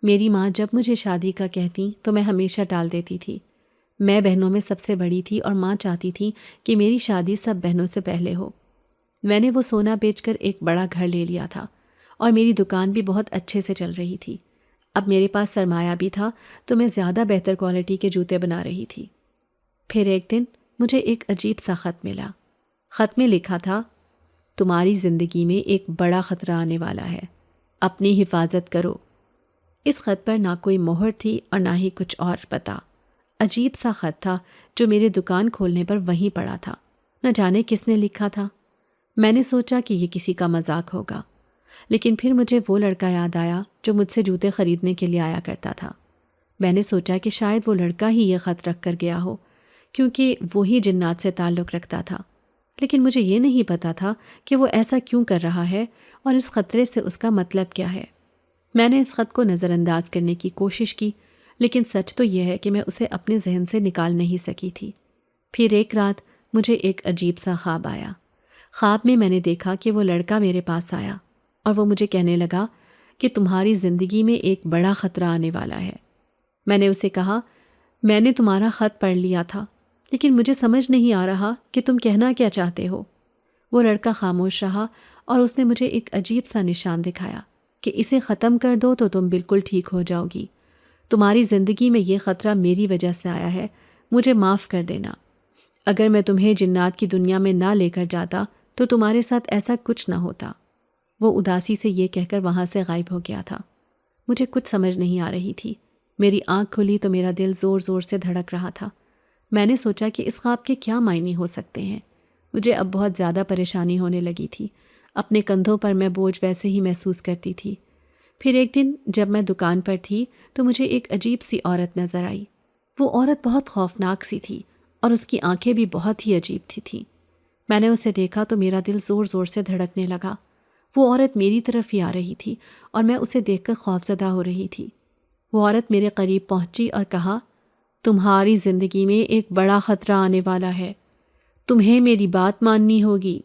میری ماں جب مجھے شادی کا کہتی تو میں ہمیشہ ٹال دیتی تھی۔ میں بہنوں میں سب سے بڑی تھی اور ماں چاہتی تھی کہ میری شادی سب بہنوں سے پہلے ہو۔ میں نے وہ سونا بیچ کر ایک بڑا گھر لے لیا تھا اور میری دکان بھی بہت اچھے سے چل رہی تھی۔ اب میرے پاس سرمایہ بھی تھا تو میں زیادہ بہتر کوالٹی کے جوتے بنا رہی تھی۔ پھر ایک دن مجھے ایک عجیب سا خط ملا۔ خط میں لکھا تھا، تمہاری زندگی میں ایک بڑا خطرہ آنے والا ہے، اپنی حفاظت کرو۔ اس خط پر نہ کوئی مہر تھی اور نہ ہی کچھ اور پتہ۔ عجیب سا خط تھا جو میرے دکان کھولنے پر وہیں پڑا تھا۔ نہ جانے کس نے لکھا تھا۔ میں نے سوچا کہ یہ کسی کا مذاق ہوگا، لیکن پھر مجھے وہ لڑکا یاد آیا جو مجھ سے جوتے خریدنے کے لیے آیا کرتا تھا۔ میں نے سوچا کہ شاید وہ لڑکا ہی یہ خط رکھ کر گیا ہو، کیونکہ وہی جنات سے تعلق رکھتا تھا۔ لیکن مجھے یہ نہیں پتا تھا کہ وہ ایسا کیوں کر رہا ہے اور اس خطرے سے اس کا مطلب کیا ہے۔ میں نے اس خط کو نظر انداز کرنے کی کوشش کی، لیکن سچ تو یہ ہے کہ میں اسے اپنے ذہن سے نکال نہیں سکی تھی۔ پھر ایک رات مجھے ایک عجیب سا خواب آیا۔ خواب میں نے دیکھا کہ وہ لڑکا میرے پاس آیا اور وہ مجھے کہنے لگا کہ تمہاری زندگی میں ایک بڑا خطرہ آنے والا ہے۔ میں نے اسے کہا، میں نے تمہارا خط پڑھ لیا تھا، لیکن مجھے سمجھ نہیں آ رہا کہ تم کہنا کیا چاہتے ہو۔ وہ لڑکا خاموش رہا اور اس نے مجھے ایک عجیب سا نشان دکھایا کہ اسے ختم کر دو تو تم بالکل ٹھیک ہو جاؤ گی۔ تمہاری زندگی میں یہ خطرہ میری وجہ سے آیا ہے، مجھے معاف کر دینا۔ اگر میں تمہیں جنات کی دنیا میں نہ لے کر جاتا تو تمہارے ساتھ ایسا کچھ نہ ہوتا۔ وہ اداسی سے یہ کہہ کر وہاں سے غائب ہو گیا تھا۔ مجھے کچھ سمجھ نہیں آ رہی تھی۔ میری آنکھ کھلی تو میرا دل زور زور سے دھڑک رہا تھا۔ میں نے سوچا کہ اس خواب کے کیا معنی ہو سکتے ہیں۔ مجھے اب بہت زیادہ پریشانی ہونے لگی تھی۔ اپنے کندھوں پر میں بوجھ ویسے ہی محسوس کرتی تھی۔ پھر ایک دن جب میں دکان پر تھی تو مجھے ایک عجیب سی عورت نظر آئی۔ وہ عورت بہت خوفناک سی تھی اور اس کی آنکھیں بھی بہت ہی عجیب تھیں۔ میں نے اسے دیکھا تو میرا دل زور زور سے دھڑکنے لگا۔ وہ عورت میری طرف ہی آ رہی تھی اور میں اسے دیکھ کر خوفزدہ ہو رہی تھی۔ وہ عورت میرے قریب پہنچی اور کہا، تمہاری زندگی میں ایک بڑا خطرہ آنے والا ہے، تمہیں میری بات ماننی ہوگی۔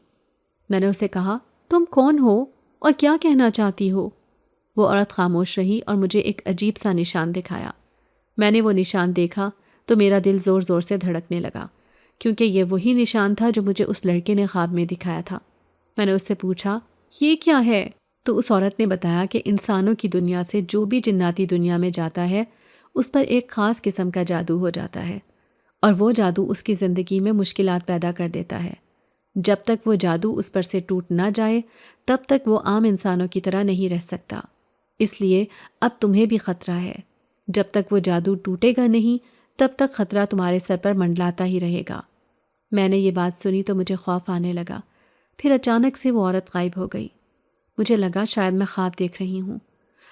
میں نے اسے کہا، تم کون ہو اور کیا کہنا چاہتی ہو؟ وہ عورت خاموش رہی اور مجھے ایک عجیب سا نشان دکھایا۔ میں نے وہ نشان دیکھا تو میرا دل زور زور سے دھڑکنے لگا، کیونکہ یہ وہی نشان تھا جو مجھے اس لڑکے نے خواب میں دکھایا تھا۔ میں نے اس سے پوچھا، یہ کیا ہے؟ تو اس عورت نے بتایا کہ انسانوں کی دنیا سے جو بھی جناتی دنیا میں جاتا ہے اس پر ایک خاص قسم کا جادو ہو جاتا ہے، اور وہ جادو اس کی زندگی میں مشکلات پیدا کر دیتا ہے۔ جب تک وہ جادو اس پر سے ٹوٹ نہ جائے تب تک وہ عام انسانوں کی طرح نہیں رہ سکتا۔ اس لیے اب تمہیں بھی خطرہ ہے۔ جب تک وہ جادو ٹوٹے گا نہیں تب تک خطرہ تمہارے سر پر منڈلاتا ہی رہے گا۔ میں نے یہ بات سنی تو مجھے خوف آنے لگا۔ پھر اچانک سے وہ عورت غائب ہو گئی۔ مجھے لگا شاید میں خواب دیکھ رہی ہوں،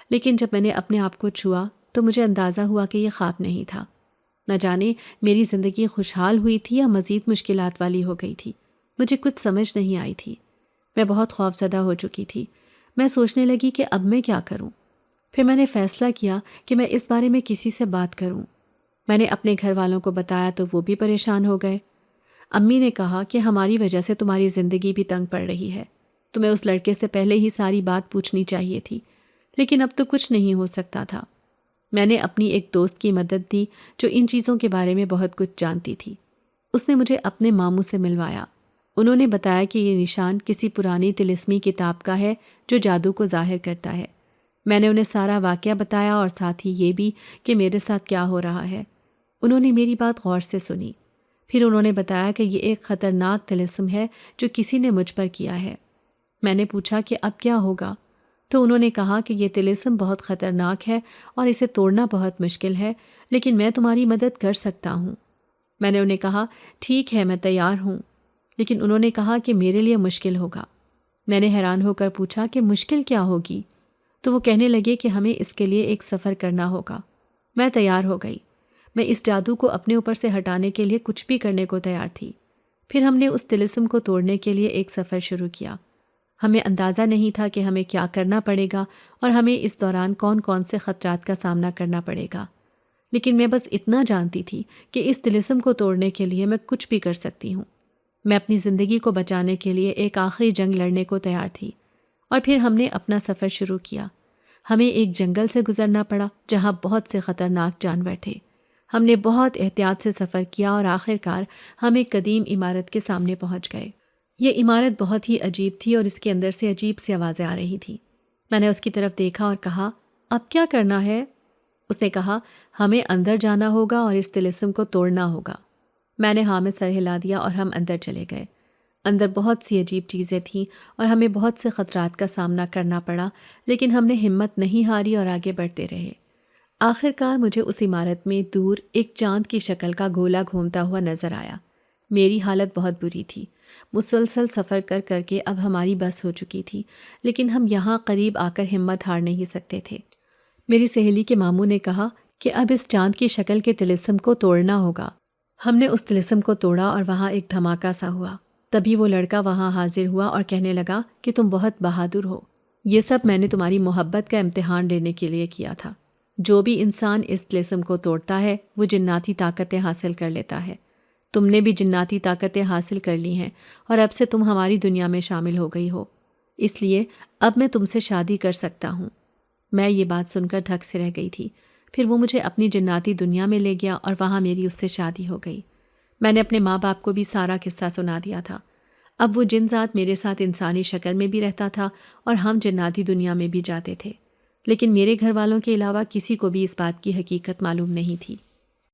لیکن جب میں نے اپنے آپ کو چھوا تو مجھے اندازہ ہوا کہ یہ خواب نہیں تھا۔ نہ جانے میری زندگی خوشحال ہوئی تھی یا مزید مشکلات والی ہو گئی تھی۔ مجھے کچھ سمجھ نہیں آئی تھی۔ میں بہت خوفزدہ ہو چکی تھی۔ میں سوچنے لگی کہ اب میں کیا کروں۔ پھر میں نے فیصلہ کیا کہ میں اس بارے میں کسی سے بات کروں۔ میں نے اپنے گھر والوں کو بتایا تو وہ بھی پریشان ہو گئے۔ امی نے کہا کہ ہماری وجہ سے تمہاری زندگی بھی تنگ پڑ رہی ہے، تمہیں اس لڑکے سے پہلے ہی ساری بات پوچھنی چاہیے تھی، لیکن اب تو کچھ نہیں ہو سکتا تھا۔ میں نے اپنی ایک دوست کی مدد دی جو ان چیزوں کے بارے میں بہت کچھ جانتی تھی۔ اس نے مجھے اپنے ماموں سے ملوایا۔ انہوں نے بتایا کہ یہ نشان کسی پرانی طلسمی کتاب کا ہے جو جادو کو ظاہر کرتا ہے۔ میں نے انہیں سارا واقعہ بتایا اور ساتھ ہی یہ بھی کہ میرے ساتھ کیا ہو رہا ہے۔ انہوں نے میری بات غور سے سنی۔ پھر انہوں نے بتایا کہ یہ ایک خطرناک طلسم ہے جو کسی نے مجھ پر کیا ہے۔ میں نے پوچھا کہ اب کیا ہوگا؟ تو انہوں نے کہا کہ یہ طلسم بہت خطرناک ہے اور اسے توڑنا بہت مشکل ہے، لیکن میں تمہاری مدد کر سکتا ہوں۔ میں نے انہیں کہا، ٹھیک ہے، میں تیار ہوں، لیکن انہوں نے کہا کہ میرے لیے مشکل ہوگا۔ میں نے حیران ہو کر پوچھا کہ مشکل کیا ہوگی؟ تو وہ کہنے لگے کہ ہمیں اس کے لیے ایک سفر کرنا ہوگا۔ میں تیار ہو گئی۔ میں اس جادو کو اپنے اوپر سے ہٹانے کے لیے کچھ بھی کرنے کو تیار تھی۔ پھر ہم نے اس طلسم کو توڑنے کے لیے ایک سفر شروع کیا۔ ہمیں اندازہ نہیں تھا کہ ہمیں کیا کرنا پڑے گا اور ہمیں اس دوران کون کون سے خطرات کا سامنا کرنا پڑے گا، لیکن میں بس اتنا جانتی تھی کہ اس طلسم کو توڑنے کے لیے میں کچھ بھی کر سکتی ہوں۔ میں اپنی زندگی کو بچانے کے لیے ایک آخری جنگ لڑنے کو تیار تھی، اور پھر ہم نے اپنا سفر شروع کیا۔ ہمیں ایک جنگل سے گزرنا پڑا جہاں بہت سے خطرناک جانور تھے۔ ہم نے بہت احتیاط سے سفر کیا اور آخر کار ہم ایک قدیم عمارت کے سامنے پہنچ گئے۔ یہ عمارت بہت ہی عجیب تھی اور اس کے اندر سے عجیب سی آوازیں آ رہی تھیں۔ میں نے اس کی طرف دیکھا اور کہا، اب کیا کرنا ہے؟ اس نے کہا، ہمیں اندر جانا ہوگا اور اس طلسم کو توڑنا ہوگا۔ میں نے ہاں میں سر ہلا دیا اور ہم اندر چلے گئے۔ اندر بہت سی عجیب چیزیں تھیں اور ہمیں بہت سے خطرات کا سامنا کرنا پڑا، لیکن ہم نے ہمت نہیں ہاری اور آگے بڑھتے رہے۔ آخر کار مجھے اس عمارت میں دور ایک چاند کی شکل کا گولا گھومتا ہوا نظر آیا۔ میری حالت بہت بری تھی۔ مسلسل سفر کر کر کے اب ہماری بس ہو چکی تھی، لیکن ہم یہاں قریب آ کر ہمت ہار نہیں سکتے تھے۔ میری سہیلی کے ماموں نے کہا کہ اب اس چاند کی شکل کے طلسم کو توڑنا ہوگا۔ ہم نے اس طلسم کو توڑا اور وہاں ایک دھماکہ سا ہوا۔ تبھی وہ لڑکا وہاں حاضر ہوا اور کہنے لگا کہ تم بہت بہادر ہو، یہ سب میں نے تمہاری محبت کا امتحان لینے کے لیے کیا تھا۔ جو بھی انسان اس طلسم کو توڑتا ہے وہ جناتی طاقتیں حاصل کر لیتا ہے۔ تم نے بھی جناتی طاقتیں حاصل کر لی ہیں اور اب سے تم ہماری دنیا میں شامل ہو گئی ہو، اس لیے اب میں تم سے شادی کر سکتا ہوں۔ میں یہ بات سن کر دھک سے رہ گئی تھی۔ پھر وہ مجھے اپنی جناتی دنیا میں لے گیا اور وہاں میری اس سے شادی ہو گئی۔ میں نے اپنے ماں باپ کو بھی سارا قصہ سنا دیا تھا۔ اب وہ جن ذات میرے ساتھ انسانی شکل میں بھی رہتا تھا اور ہم جناتی دنیا میں بھی جاتے تھے، لیکن میرے گھر والوں کے علاوہ کسی کو بھی اس بات کی حقیقت معلوم نہیں تھی۔